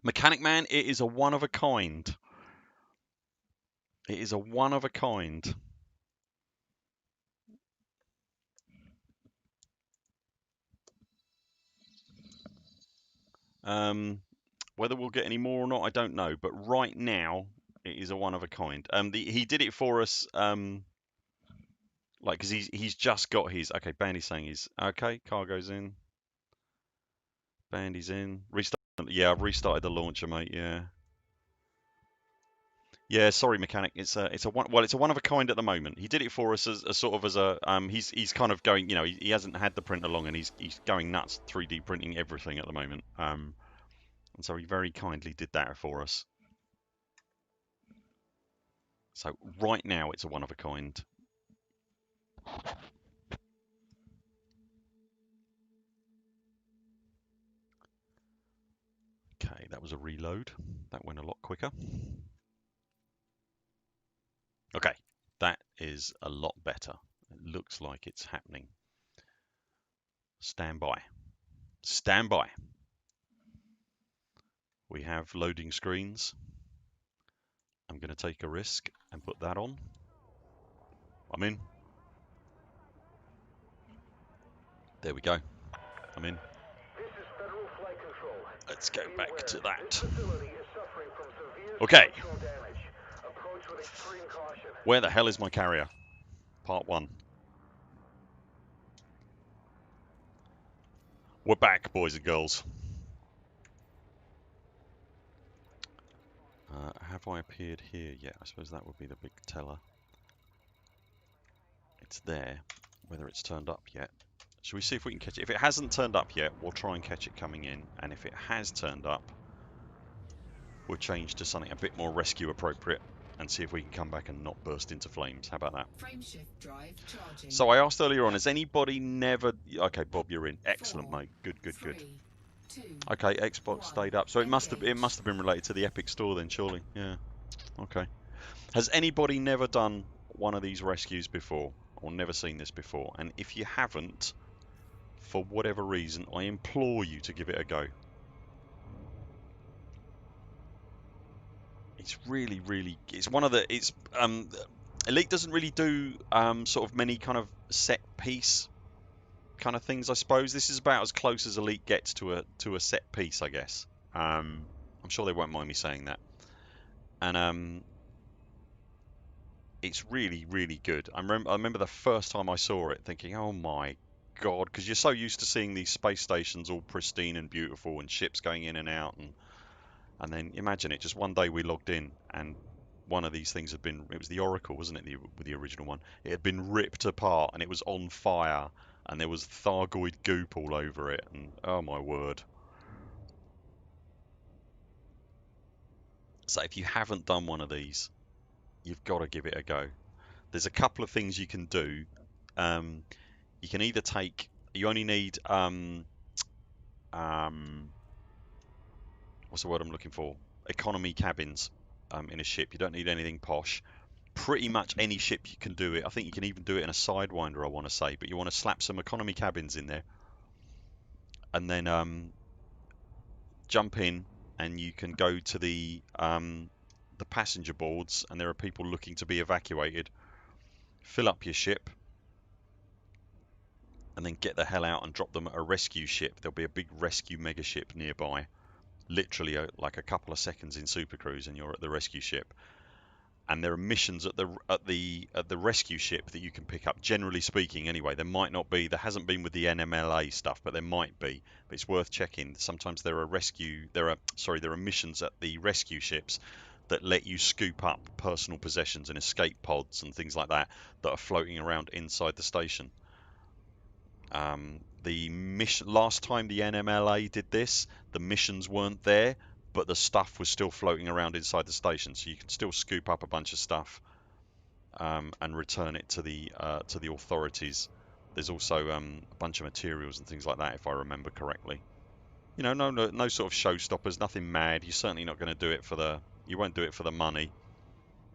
Mechanic Man, it is a one of a kind. It is a one of a kind. Whether we'll get any more or not, I don't know. But right now, it is a one of a kind. He did it for us. Like, because he's just got his. Okay, Bandy's saying he's okay. Cargo's in. Bandy's in. Restart. Yeah, I've restarted the launcher, mate. Yeah. Yeah, sorry, mechanic. It's a one. Well, it's a one of a kind at the moment. He did it for us as a sort of as a. He's kind of going. You know, he hasn't had the printer long, and he's going nuts 3D printing everything at the moment. And so he very kindly did that for us. So right now it's a one of a kind. that was a reload. That went a lot quicker. Okay, that is a lot better. It looks like it's happening. Stand by. Stand by. We have loading screens. I'm going to take a risk and put that on. I'm in. There we go. I'm in. This is Federal Flight Control. Let's go Be back aware, to that. This facility is suffering from severe Okay. structural damage. Approach with extreme caution. Where the hell is my carrier? Part 1. We're back, boys and girls. Have I appeared here yet? I suppose that would be the big teller. It's there. Whether it's turned up yet. Shall we see if we can catch it? If it hasn't turned up yet, we'll try and catch it coming in. And if it has turned up, we'll change to something a bit more rescue appropriate and see if we can come back and not burst into flames. How about that? Frameshift drive charging. So I asked earlier on, has anybody never... Okay, Bob, you're in. Excellent, mate. Good, good, good. 3, 2, Okay, Xbox 1, stayed up. So it must have been related to the Epic Store then, surely. Yeah. Okay. Has anybody never done one of these rescues before? Or never seen this before? And if you haven't, for whatever reason, I implore you to give it a go. It's really, really... It's one of the... It's... Elite doesn't really do sort of many kind of set piece kind of things, I suppose. This is about as close as Elite gets to a set piece, I guess. I'm sure they won't mind me saying that. And it's really, really good. I remember the first time I saw it thinking, oh my god, because you're so used to seeing these space stations all pristine and beautiful and ships going in and out, and then imagine it, just one day we logged in and one of these things had been, it was the Oracle, wasn't it, the original one? It had been ripped apart and it was on fire and there was Thargoid goop all over it, and oh my word. So if you haven't done one of these, you've got to give it a go. There's a couple of things you can do. You can either take, you only need, what's the word I'm looking for? Economy cabins in a ship. You don't need anything posh. Pretty much any ship you can do it. I think you can even do it in a Sidewinder, I want to say. But you want to slap some economy cabins in there. And then jump in and you can go to the passenger boards and there are people looking to be evacuated. Fill up your ship and then get the hell out and drop them at a rescue ship. There'll be a big rescue mega ship nearby. Literally like a couple of seconds in Super Cruise and you're at the rescue ship. And there are missions at the rescue ship that you can pick up. Generally speaking, anyway, there might not be. There hasn't been with the NMLA stuff, but there might be. But it's worth checking. Sometimes there are missions at the rescue ships that let you scoop up personal possessions and escape pods and things like that that are floating around inside the station. The mission last time the NMLA did this, the missions weren't there, but the stuff was still floating around inside the station, so you can still scoop up a bunch of stuff and return it to the authorities. There's also a bunch of materials and things like that, if I remember correctly. You know, no sort of showstoppers, nothing mad. You're certainly not going to do it you won't do it for the money,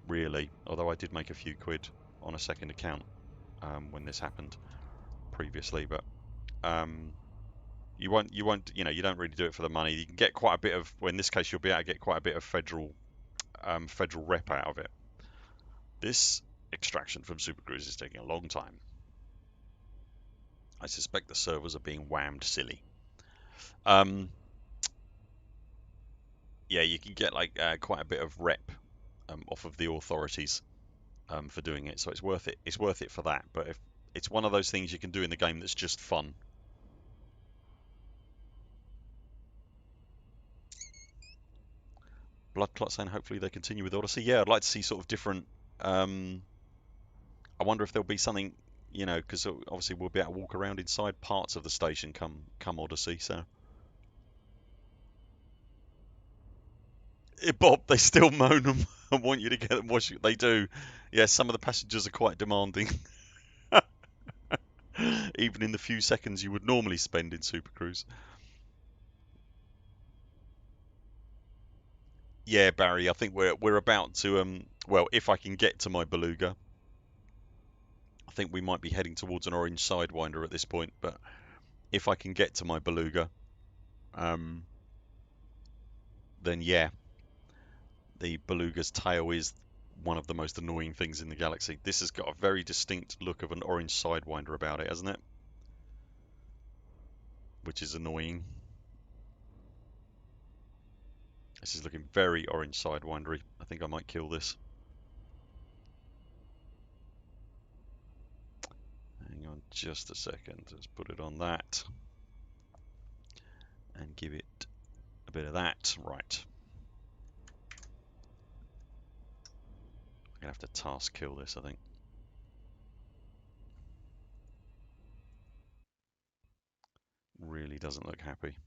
really. Although I did make a few quid on a second account when this happened previously, but you don't really do it for the money. You can get quite a bit of, well, in this case, you'll be able to get quite a bit of federal rep out of it. This extraction from Super Cruise is taking a long time. I suspect the servers are being whammed silly. Yeah, you can get like quite a bit of rep off of the authorities for doing it, so it's worth it. It's worth it for that. But if it's one of those things you can do in the game that's just fun. Blood Clot saying hopefully they continue with Odyssey. Yeah, I'd like to see sort of different. I wonder if there'll be something, because obviously we'll be able to walk around inside parts of the station come Odyssey. So, Bob, they still moan and want you to get them. They do. Yeah, some of the passengers are quite demanding, even in the few seconds you would normally spend in Super Cruise. Yeah, Barry, I think we're about to well, if I can get to my beluga, I think we might be heading towards an orange sidewinder at this point, but if I can get to my beluga, um, then yeah, the beluga's tail is one of the most annoying things in the galaxy. This has got a very distinct look of an orange sidewinder about it, hasn't it? Which is annoying. This is looking very orange sidewindery. I think I might kill this. Hang on just a second. Let's put it on that. And give it a bit of that. Right. I'm going to have to task kill this, I think. Really doesn't look happy.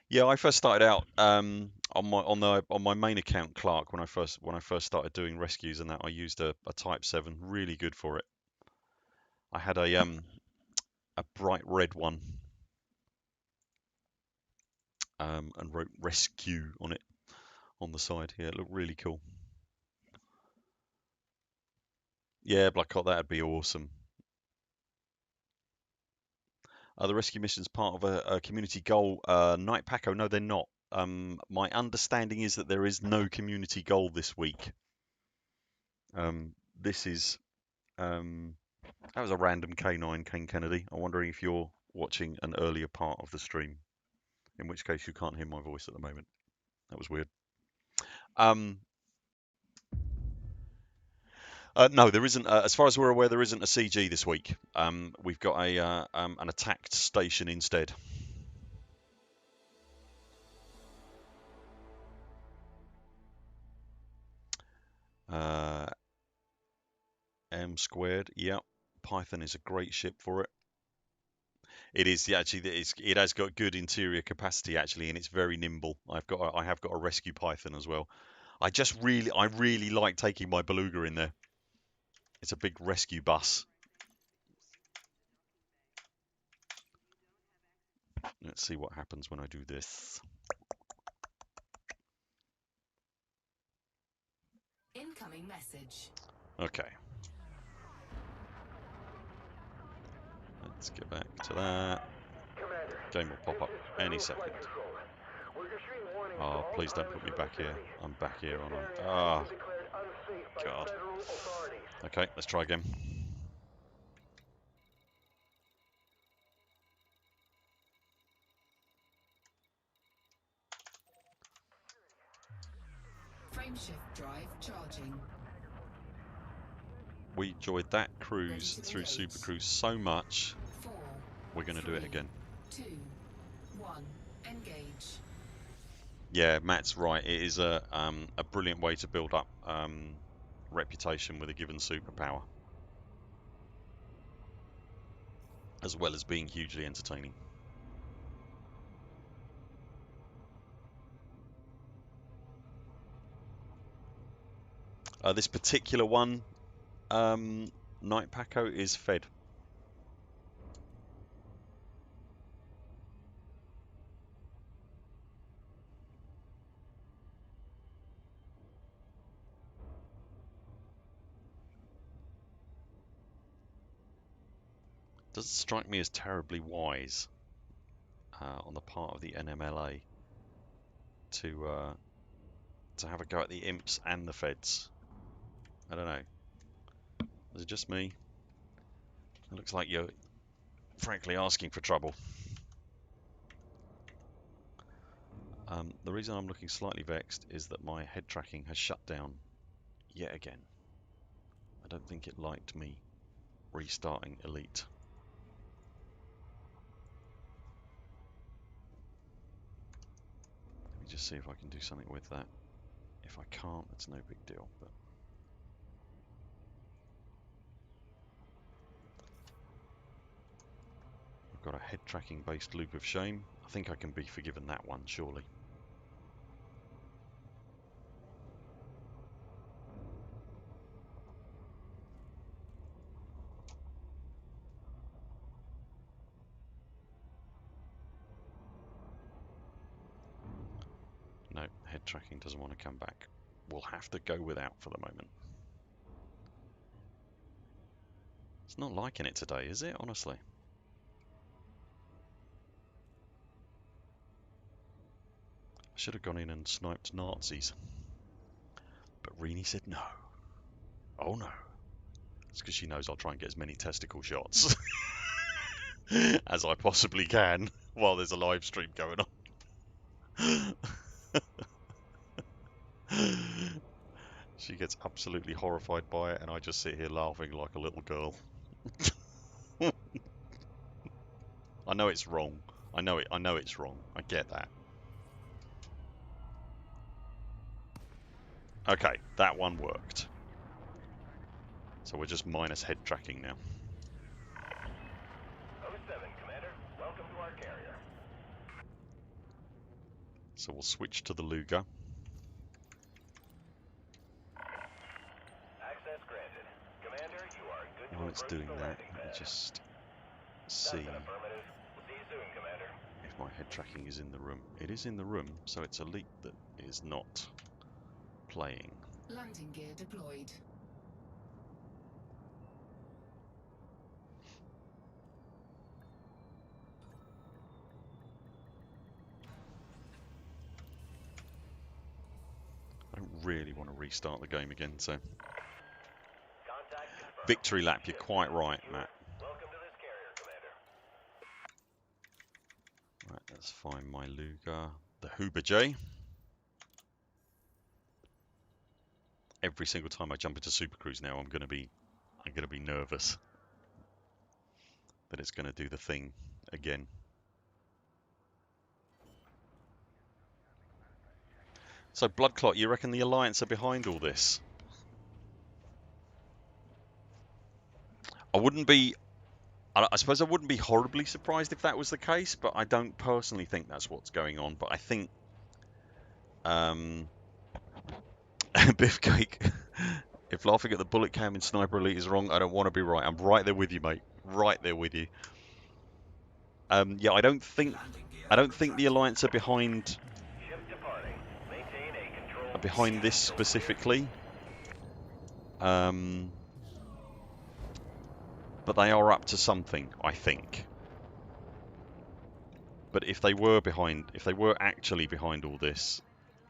Yeah, I first started out on my main account, Clark, when I first started doing rescues and that. I used a Type 7, really good for it. I had a bright red one and wrote rescue on it on the side. Yeah, it looked really cool. Yeah, Black Hawk, that'd be awesome. Are the rescue missions part of a community goal? Night Paco, no, they're not. My understanding is that there is no community goal this week. This is that was a random K9, Kane Kennedy. I'm wondering if you're watching an earlier part of the stream, in which case you can't hear my voice at the moment. That was weird. No, there isn't. As far as we're aware, there isn't a CG this week. We've got an attacked station instead. M squared. Yep. Python is a great ship for it. It is actually. It has got good interior capacity actually, and it's very nimble. I have got a rescue Python as well. I really like taking my beluga in there. It's a big rescue bus. Let's see what happens when I do this. Incoming message. Okay. Let's get back to that. Commander, Game will pop up this is any Federal Flight second. Control. We're issuing warnings to Oh, all please don't put pilots me in the back here. vicinity. I'm back here, This aren't I? area has Ah, been declared unsafe by God. federal authorities. Okay, let's try again. Frameshift drive charging. We enjoyed that Ready cruise to through engage. Super Cruise so much. 4, We're going to do it 3, again. 2, 1. Engage. Yeah, Matt's right. It is a brilliant way to build up reputation with a given superpower, as well as being hugely entertaining. This particular one, Night Paco, is fed. Doesn't strike me as terribly wise on the part of the NMLA to have a go at the imps and the feds. I don't know. Is it just me? It looks like you're frankly asking for trouble. The reason I'm looking slightly vexed is that my head tracking has shut down yet again. I don't think it liked me restarting Elite. Let me just see if I can do something with that. If I can't, it's no big deal. But I've got a head tracking based loop of shame. I think I can be forgiven that one, surely. Head tracking doesn't want to come back. We'll have to go without for the moment. It's not liking it today, is it? Honestly. I should have gone in and sniped Nazis. But Rini said no. Oh no. It's because she knows I'll try and get as many testicle shots as I possibly can while there's a live stream going on. She gets absolutely horrified by it, and I just sit here laughing like a little girl. I know it's wrong. I know it's wrong. I get that. Okay, that one worked. So we're just minus head tracking now. 07, Commander. Welcome to our carrier. So we'll switch to the Luger. Access granted. Commander, you are good to While it's approach doing the that, landing let me pad. just That's see an affirmative. We'll see you soon, Commander. if my head tracking is in the room. It is in the room, so it's ELITE that is not playing. Landing gear deployed. I don't really want to restart the game again, so... Contact confirmed. Victory lap, you're quite right, Matt. Welcome to this carrier, Commander. Right, let's find my Luger. The Huber J. Every single time I jump into Super Cruise now, I'm gonna be nervous that it's gonna do the thing again. So Bloodclot, you reckon the Alliance are behind all this? I suppose I wouldn't be horribly surprised if that was the case, but I don't personally think that's what's going on. But I think Biffcake, if laughing at the bullet cam in Sniper Elite is wrong, I don't want to be right. I'm right there with you, mate. Right there with you. Yeah, I don't think the Alliance are behind this specifically. But they are up to something, I think. But if they were actually behind all this,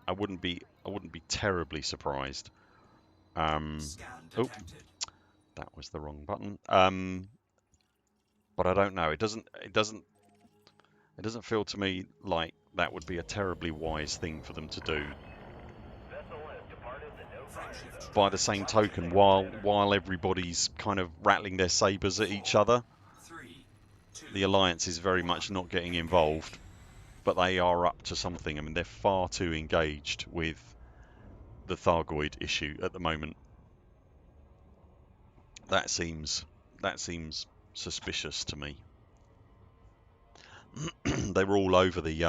I wouldn't be terribly surprised. Oh, that was the wrong button. But I don't know. It doesn't feel to me like that would be a terribly wise thing for them to do. By the same token, while everybody's kind of rattling their sabers at each other, the Alliance is very much not getting involved, but they are up to something. I mean, they're far too engaged with the Thargoid issue at the moment. That seems suspicious to me. They were all over the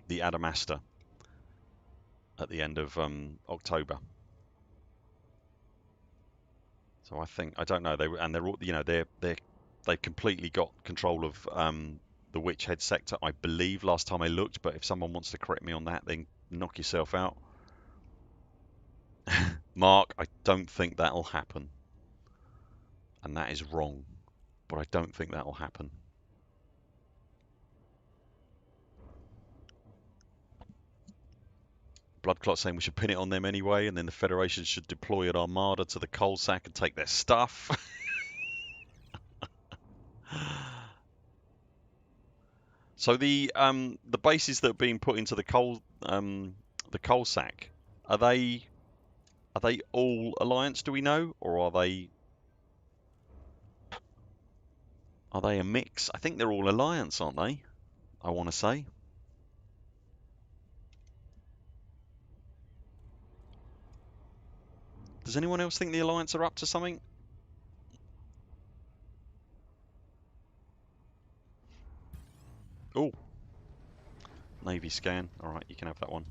Adamastor at the end of October. So I don't know. They're all, they've completely got control of the Witch Head sector, I believe, last time I looked. But if someone wants to correct me on that, then knock yourself out. Mark, I don't think that'll happen, and that is wrong. But I don't think that'll happen. Bloodclot saying we should pin it on them anyway, and then the Federation should deploy an armada to the coal sack and take their stuff. So the bases that are being put into the coal sack, are they all Alliance? Do we know, or are they a mix? I think they're all Alliance, aren't they? I want to say. Does anyone else think the Alliance are up to something? Oh, Navy scan. All right, you can have that one.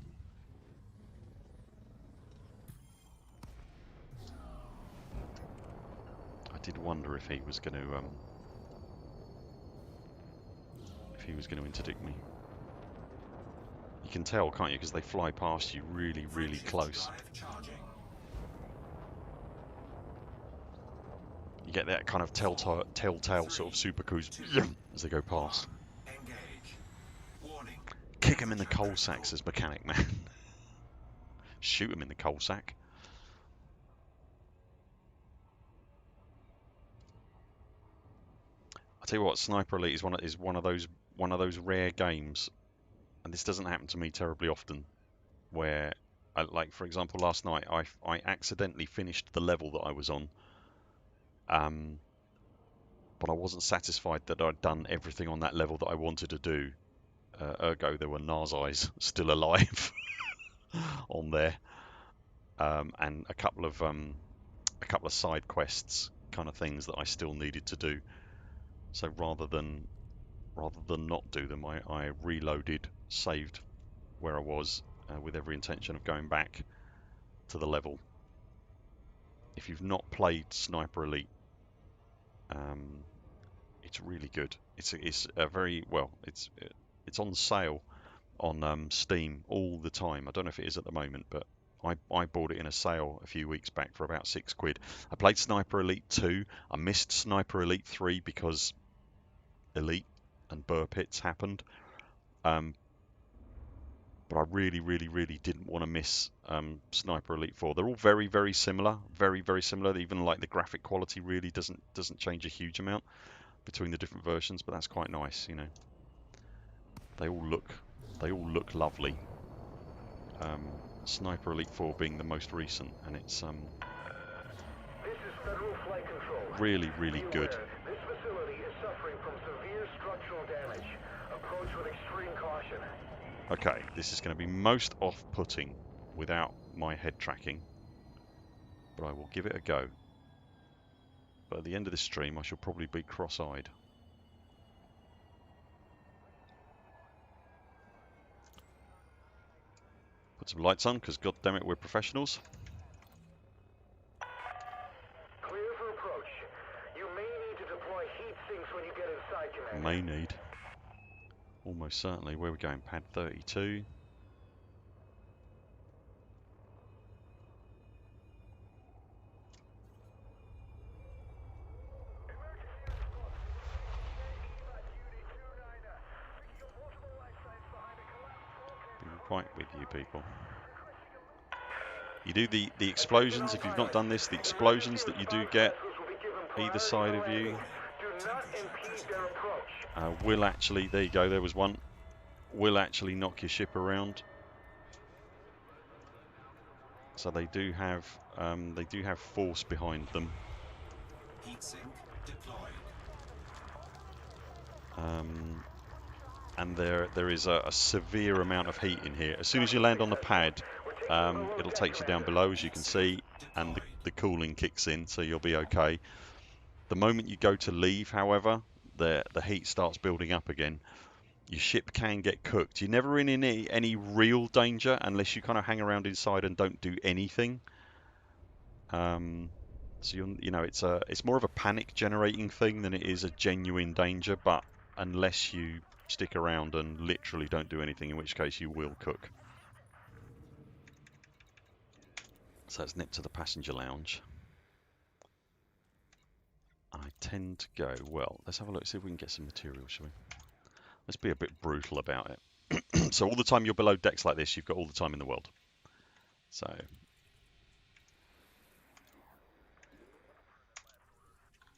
I did wonder if he was going to interdict me. You can tell, can't you? Because they fly past you really, really close. You get that kind of telltale sort of super cruise as they go past. Kick them in the coal sack, says Mechanic Man. Shoot them in the coal sack. I tell you what, Sniper Elite is one of those rare games, and this doesn't happen to me terribly often. Where, like for example, last night I accidentally finished the level that I was on, but I wasn't satisfied that I'd done everything on that level that I wanted to do. Ergo, there were Nazis still alive on there, and a couple of side quests, kind of things that I still needed to do. So rather than not do them, I reloaded, saved where I was, with every intention of going back to the level. If you've not played Sniper Elite, it's really good. It's a very well. It's on sale on Steam all the time. I don't know if it is at the moment, but I bought it in a sale a few weeks back for about £6. I played Sniper Elite 2. I missed Sniper Elite 3 because Elite and Buur Pits happened. But I really, really, really didn't want to miss Sniper Elite 4. They're all very, very similar. Very, very similar. Even like the graphic quality really doesn't change a huge amount between the different versions, but that's quite nice, you know. They all look lovely. Sniper Elite 4 being the most recent, and it's This is Federal Flight Control. really, really good. This facility is suffering from severe structural damage. Approach with extreme caution. Okay, this is going to be most off-putting without my head tracking, but I will give it a go. But at the end of this stream, I shall probably be cross-eyed. Put some lights on, because goddammit, we're professionals. Clear for approach. You may need to deploy heat sinks when you get inside, Commander. May need. Almost certainly. Where are we going? Pad 32. Be right with you people. You do the explosions. If you've not done this, the explosions that you do get either side of you will actually, there you go, there was one, will actually knock your ship around. So they do have force behind them. Heatsink deployed. And there is a severe amount of heat in here. As soon as you land on the pad, it'll take you down below, as you can see, and the cooling kicks in, so you'll be okay. The moment you go to leave, however, the heat starts building up again. Your ship can get cooked. You're never in any real danger unless you kind of hang around inside and don't do anything. So you know it's more of a panic generating thing than it is a genuine danger. But unless you stick around and literally don't do anything, in which case you will cook. So let's nip to the passenger lounge. I tend to go, well, let's have a look, see if we can get some material, shall we? Let's be a bit brutal about it. So all the time you're below decks like this, you've got all the time in the world. So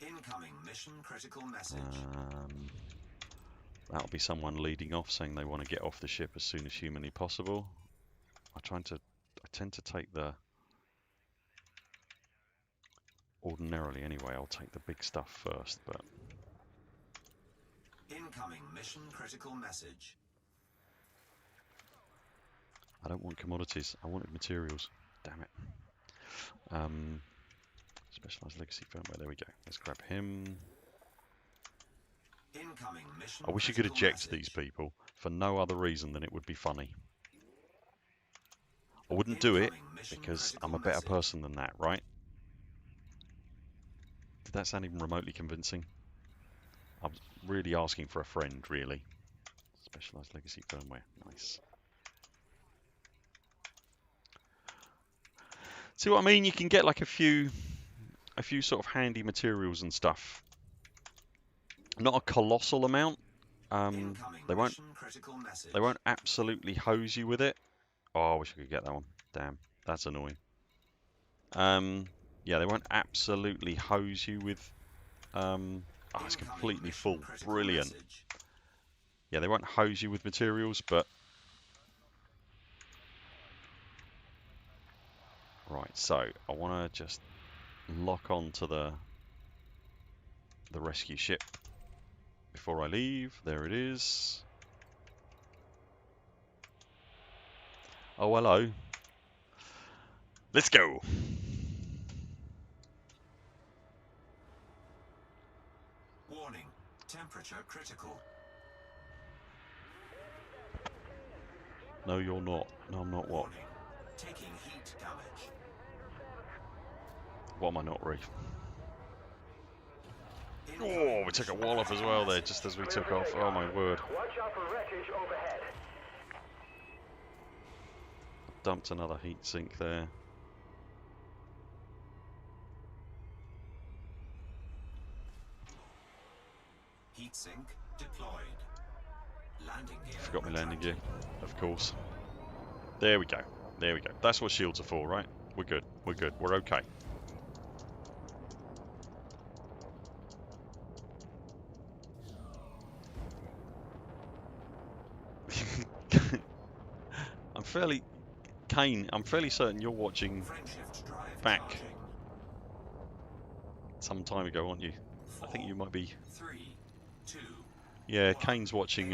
Incoming mission critical message. that'll be someone leading off saying they want to get off the ship as soon as humanly possible. I tend to take the, ordinarily anyway, I'll take the big stuff first, but Incoming mission critical message. I don't want commodities, I wanted materials. Damn it. Specialized legacy firmware, there we go. Let's grab him. Incoming mission I wish you could critical eject message. these people for no other reason than it would be funny. I wouldn't do it Incoming mission because critical I'm a better message. person than that, right? Did that sound even remotely convincing? I was really asking for a friend, really. Specialized legacy firmware, nice. See what I mean? You can get like a few sort of handy materials and stuff. Not a colossal amount. Incoming They won't mission critical message. absolutely hose you with it. Oh, I wish I could get that one. Damn, that's annoying. Yeah, they won't absolutely hose you with. Oh, it's completely full. Brilliant. Message. Yeah, they won't hose you with materials, but right. So I want to just lock on to the rescue ship before I leave. There it is. Oh, hello. Let's go. Warning. Temperature critical. No, you're not. No, I'm not. What? Warning. Taking heat damage. What am I not, Reef? Incoming Oh, we took a mission wallop as critical well there, message. just as we took off. Oh my word. Watch out for wreckage overhead. Dumped another heat sink there. Heat sink deployed. Landing gear. Forgot my landing gear, retracted. of course. There we go. There we go. That's what shields are for, right? We're good. We're good. We're okay. Kane, I'm fairly certain you're watching Frameshift drive back charging. some time ago, aren't you? I think you might be. 3, 2. Yeah, Kane's watching.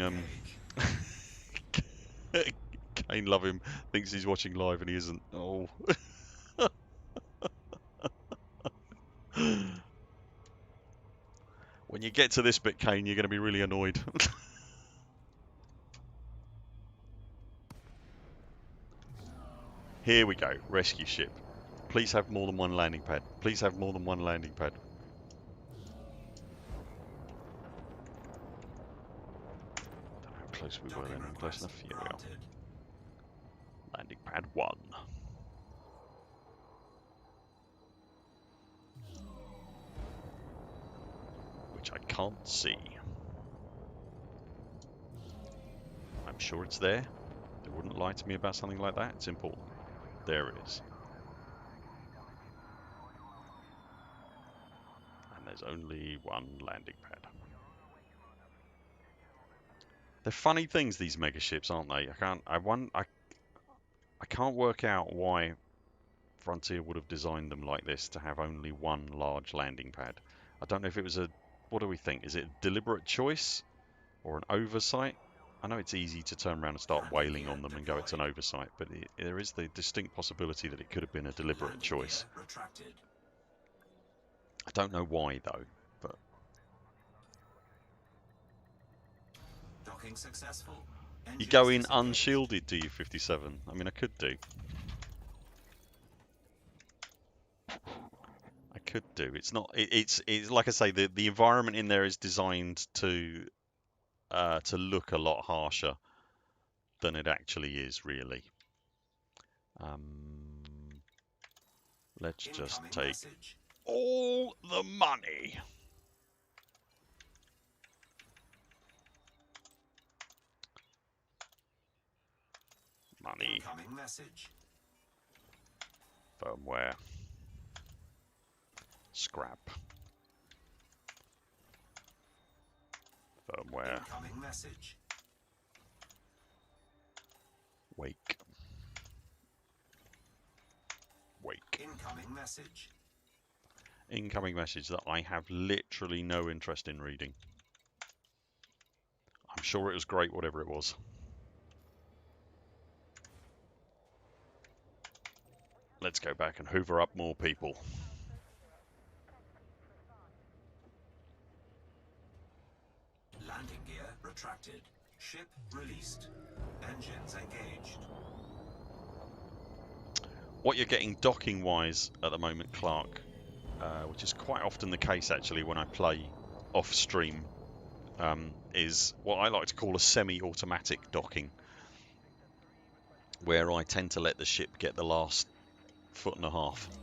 Kane, love him, thinks he's watching live and he isn't. Oh. When you get to this bit, Kane, you're going to be really annoyed. Here we go. Rescue ship. Please have more than one landing pad. Please have more than one landing pad. I don't know how close we were then. Close enough? Here we are. Landing pad 1. Which I can't see. I'm sure it's there. They wouldn't lie to me about something like that. It's important. There it is. And there's only one landing pad. They're funny things, these mega ships, aren't they? I can't work out why Frontier would have designed them like this to have only one large landing pad. I don't know if it was a, what do we think? Is it a deliberate choice or an oversight? I know it's easy to turn around and start wailing on them and go it's an oversight, but there is the distinct possibility that it could have been a deliberate choice. I don't know why though, but Docking successful. you go in unshielded, do you, 57? I mean, I could do. I could do. It's not. It's like I say. The environment in there is designed to look a lot harsher than it actually is, really. Let's just take all the money. Money. Incoming message. Firmware. Scrap. Firmware. Incoming message. Wake. Wake. Incoming message. Incoming message that I have literally no interest in reading. I'm sure it was great, whatever it was. Let's go back and hoover up more people. Landing gear retracted. Ship released. Engines engaged. What you're getting docking-wise at the moment, Clark, which is quite often the case actually when I play off-stream, is what I like to call a semi-automatic docking, where I tend to let the ship get the last 1.5 foot.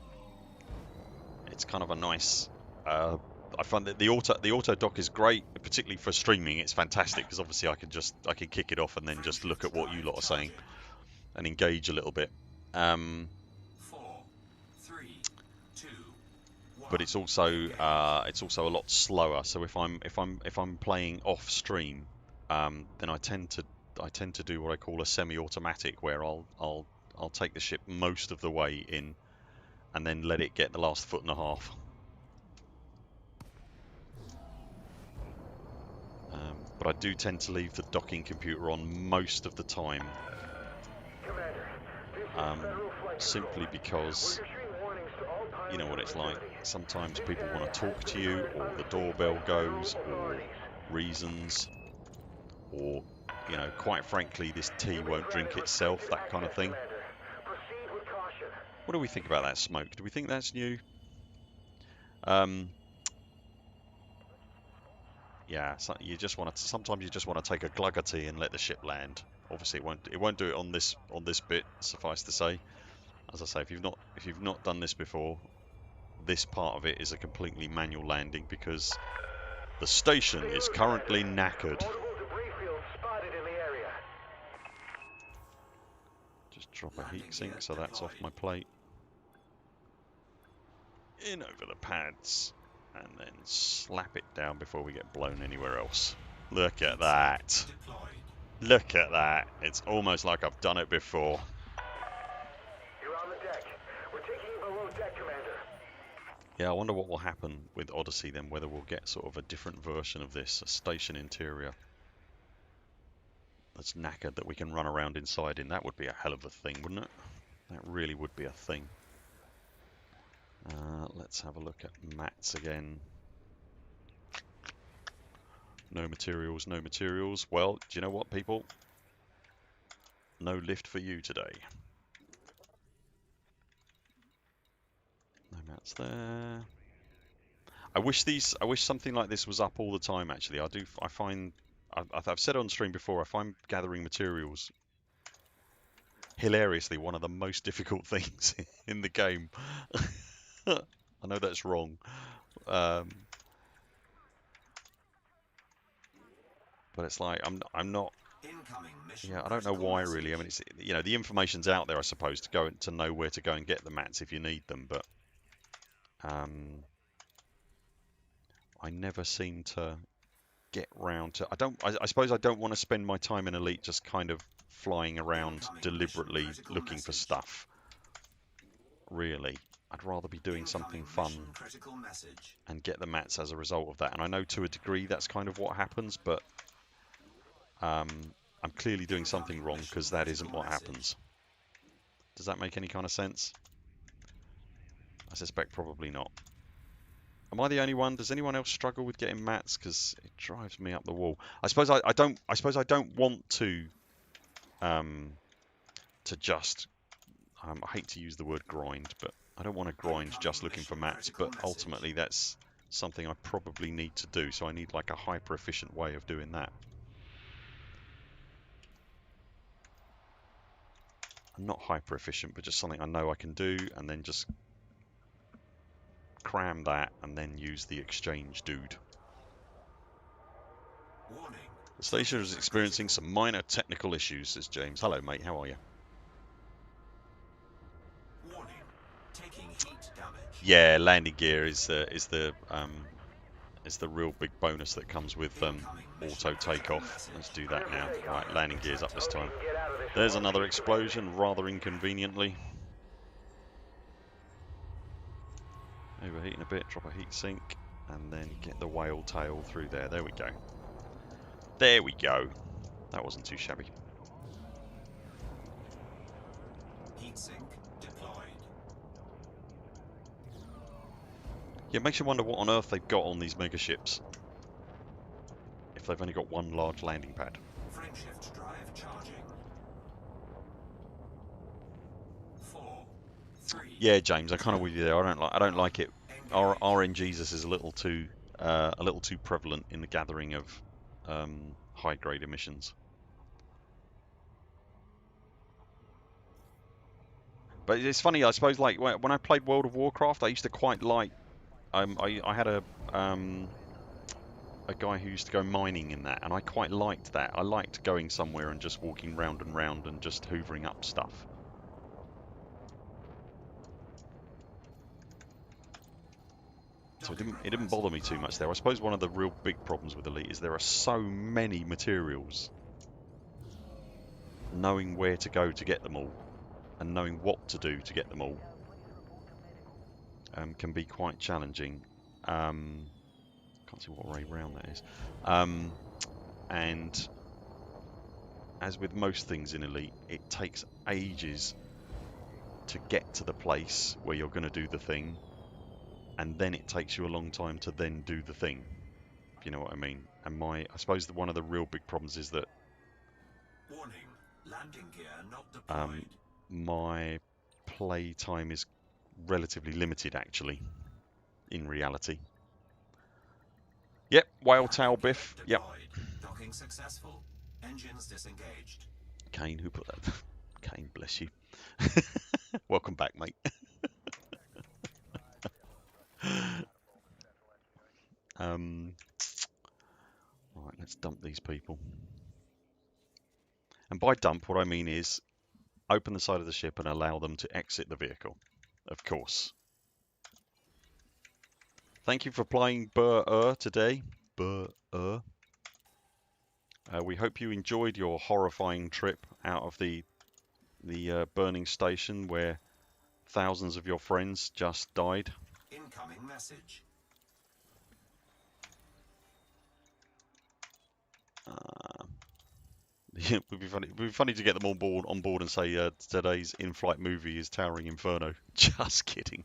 It's kind of a nice. I find that the auto dock is great, particularly for streaming. It's fantastic because obviously I can kick it off and then just look at what you lot are saying and engage a little bit. 4, 3, 2, 1. But it's also a lot slower. So if I'm playing off stream, then I tend to do what I call a semi-automatic, where I'll take the ship most of the way in, and then let it get the last 1.5 foot. But I do tend to leave the docking computer on most of the time, simply because you know what it's like. Sometimes people want to talk to you, or the doorbell goes, or reasons, or you know, quite frankly, this tea won't drink itself, that kind of thing. What do we think about that smoke? Do we think that's new? Yeah, so sometimes you just want to take a glug of tea and let the ship land. Obviously, it won't do it on this bit. Suffice to say, as I say, if you've not done this before, this part of it is a completely manual landing because the station is currently knackered. Just drop a heat sink, so that's off my plate. In over the pads, and then slap it down before we get blown anywhere else. Look at that. Look at that. It's almost like I've done it before. You're on the deck. We're taking you below deck, Commander. Yeah, I wonder what will happen with Odyssey then, whether we'll get sort of a different version of this, a station interior that's knackered that we can run around inside in. That would be a hell of a thing, wouldn't it? That really would be a thing. Let's have a look at mats again. No materials, no materials. Well, do you know what, people? No lift for you today. No mats there. I wish something like this was up all the time. Actually, I find I've said on stream before, I find gathering materials hilariously one of the most difficult things in the game. I know that's wrong, but it's like I'm not. Yeah, I don't know why really. I mean, it's, you know, the information's out there, I suppose, to know where to go and get the mats if you need them, but I never seem to get round to. I suppose I don't want to spend my time in Elite just kind of flying around deliberately looking for stuff. Really, I'd rather be doing something fun and get the mats as a result of that. And I know to a degree that's kind of what happens, but I'm clearly doing something wrong because that isn't what happens. Does that make any kind of sense? I suspect probably not. Am I the only one? Does anyone else struggle with getting mats? Because it drives me up the wall. I suppose I don't want to just. I hate to use the word grind, but I don't want to grind just looking for mats. But ultimately, that's something I probably need to do. So I need like a hyper efficient way of doing that. Not hyper efficient, but just something I know I can do, and then just cram that and then use the exchange dude. The station is experiencing some minor technical issues, says James. Hello, mate. How are you? Yeah, landing gear is the real big bonus that comes with auto takeoff. Let's do that now. Right, landing gear's up this time. There's another explosion, rather inconveniently. Overheating a bit, drop a heat sink, and then get the whale tail through there. There we go. There we go. That wasn't too shabby. Heat sink deployed. Yeah, it makes you wonder what on earth they've got on these mega ships. If they've only got one large landing pad. Frameshift drive charging. 4, 3. Yeah, James, I'm kind of with you there. I don't like it. RNGesus is a little too prevalent in the gathering of high grade emissions. But it's funny, I suppose, like when I played World of Warcraft, I used to quite like. I had a guy who used to go mining in that, and I quite liked that. I liked going somewhere and just walking round and round and just hoovering up stuff. So it didn't bother me too much there. I suppose one of the real big problems with Elite is there are so many materials. Knowing where to go to get them all, and knowing what to do to get them all, can be quite challenging. Can't see what Ray round that is. And as with most things in Elite, it takes ages to get to the place where you're going to do the thing, and then it takes you a long time to then do the thing, if you know what I mean. And I suppose that one of the real big problems is that Warning, landing gear not deployed. my play time is relatively limited, actually, in reality. Yep, whale tail biff. Yep. Docking successful. Engines disengaged. Kane, who put that? Kane, bless you. Welcome back, mate. Right, let's dump these people. And by dump, what I mean is open the side of the ship and allow them to exit the vehicle, of course. Thank you for playing Buur today. Buur. We hope you enjoyed your horrifying trip out of the burning station where thousands of your friends just died. Incoming message. It would be funny to get them on board and say today's in-flight movie is Towering Inferno. Just kidding.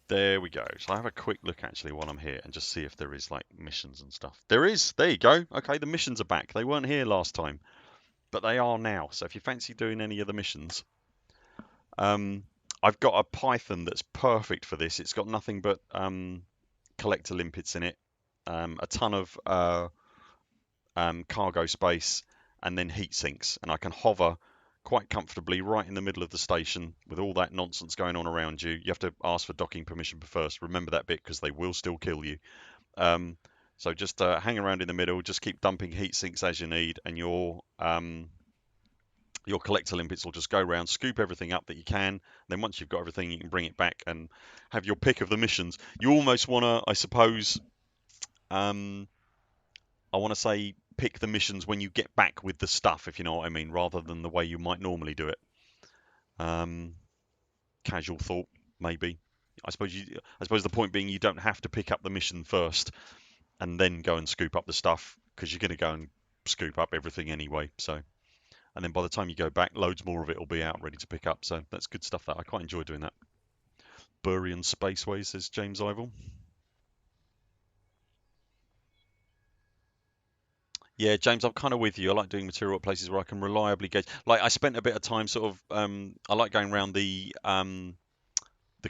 There we go. So I have a quick look actually while I'm here and just see if there is like missions and stuff. There is. There you go. Okay, the missions are back. They weren't here last time, but they are now. So if you fancy doing any of the missions, I've got a Python that's perfect for this. It's got nothing but collector limpets in it, a ton of cargo space, and then heat sinks, and I can hover quite comfortably right in the middle of the station with all that nonsense going on around you. You have to ask for docking permission first. Remember that bit because they will still kill you. So just hang around in the middle, just keep dumping heat sinks as you need, and your collector limpets will just go around, scoop everything up that you can. Then once you've got everything, you can bring it back and have your pick of the missions. You almost want to, I suppose, I want to say pick the missions when you get back with the stuff, if you know what I mean, rather than the way you might normally do it. Casual thought, maybe. I suppose the point being you don't have to pick up the mission first and then go and scoop up the stuff, because you're going to go and scoop up everything anyway. So, and then by the time you go back, loads more of it will be out ready to pick up. So that's good stuff. That I quite enjoy doing that. Burian Spaceways, says James Ivel. Yeah, James, I'm kind of with you. I like doing material at places where I can reliably gauge. Like I spent a bit of time sort of. I like going around the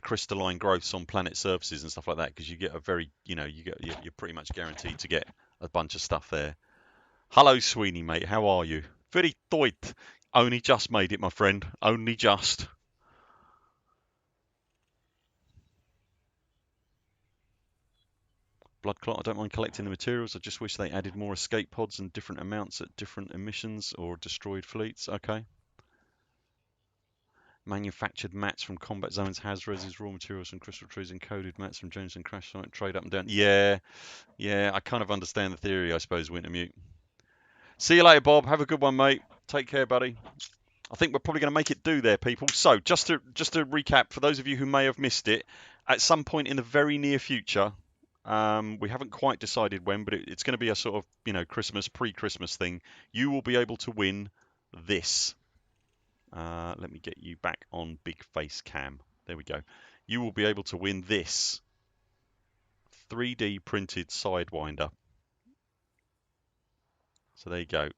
crystalline growths on planet surfaces and stuff like that, because you get a very, you're pretty much guaranteed to get a bunch of stuff there. Hello, Sweeney, mate. How are you? Very tight. Only just made it, my friend. Only just. Blood clot. I don't mind collecting the materials. I just wish they added more escape pods and different amounts at different emissions or destroyed fleets. Okay. Manufactured mats from combat zones, has-reses, raw materials from crystal trees, encoded mats from Jones and Crash Site, trade up and down. Yeah, I kind of understand the theory, I suppose, Wintermute. See you later, Bob. Have a good one, mate. Take care, buddy. I think we're probably going to make it do there, people. So, just to recap, for those of you who may have missed it, at some point in the very near future, we haven't quite decided when, but it's going to be a sort of, Christmas, pre-Christmas thing. You will be able to win this. Let me get you back on big face cam. There we go. You will be able to win this 3D printed Sidewinder. So there you go.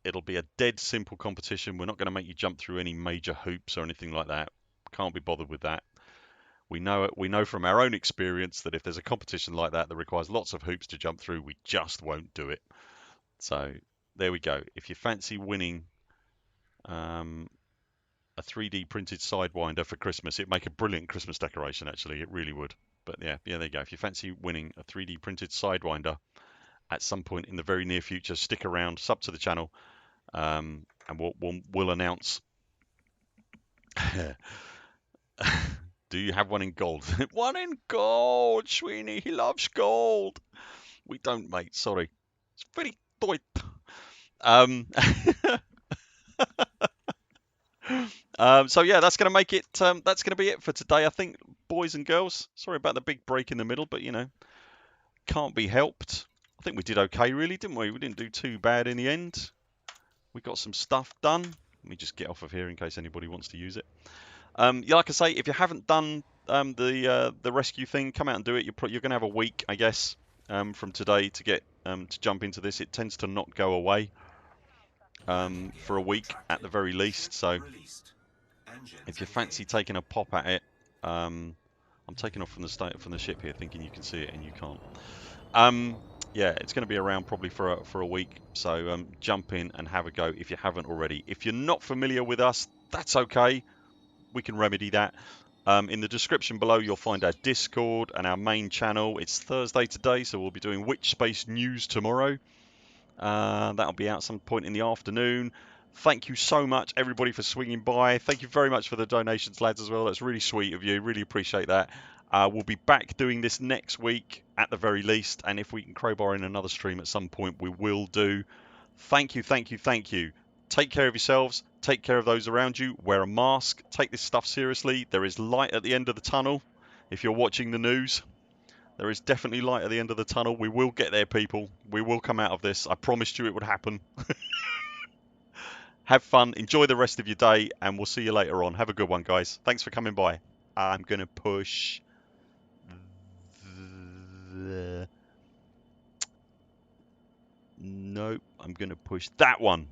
It'll be a dead simple competition. We're not going to make you jump through any major hoops or anything like that. Can't be bothered with that. We know it. We know from our own experience that if there's a competition like that that requires lots of hoops to jump through, we just won't do it. So there we go. If you fancy winning a 3D printed Sidewinder for Christmas, it'd make a brilliant Christmas decoration, actually. It really would. But yeah, there you go. If you fancy winning a 3D printed Sidewinder at some point in the very near future, stick around, sub to the channel, and we'll announce. Do you have one in gold? One in gold, Sweeney. He loves gold. We don't, mate. Sorry. It's very tight. So yeah, that's going to make it. That's going to be it for today, I think, boys and girls. Sorry about the big break in the middle, but you know, can't be helped. I think we did okay, really, didn't we? We didn't do too bad in the end. We got some stuff done. Let me just get off of here in case anybody wants to use it. Yeah, like I say, if you haven't done the rescue thing, come out and do it. You're going to have a week, I guess, from today to get to jump into this. It tends to not go away for a week at the very least. So if you fancy taking a pop at it, I'm taking off from the ship here, thinking you can see it and you can't. Yeah, it's going to be around probably for a week. So jump in and have a go if you haven't already. If you're not familiar with us, that's okay. We can remedy that. In the description below, you'll find our Discord and our main channel. It's Thursday today, so we'll be doing Witch Space News tomorrow. That'll be out some point in the afternoon. Thank you so much, everybody, for swinging by. Thank you very much for the donations, lads, as well. That's really sweet of you. Really appreciate that. We'll be back doing this next week at the very least, and if we can crowbar in another stream at some point, we will do. Thank you, thank you, thank you. Take care of yourselves. Take care of those around you. Wear a mask. Take this stuff seriously. There is light at the end of the tunnel. If you're watching the news, there is definitely light at the end of the tunnel. We will get there, people. We will come out of this. I promised you it would happen. Have fun. Enjoy the rest of your day, and we'll see you later on. Have a good one, guys. Thanks for coming by. I'm going to push the... Nope. I'm going to push that one.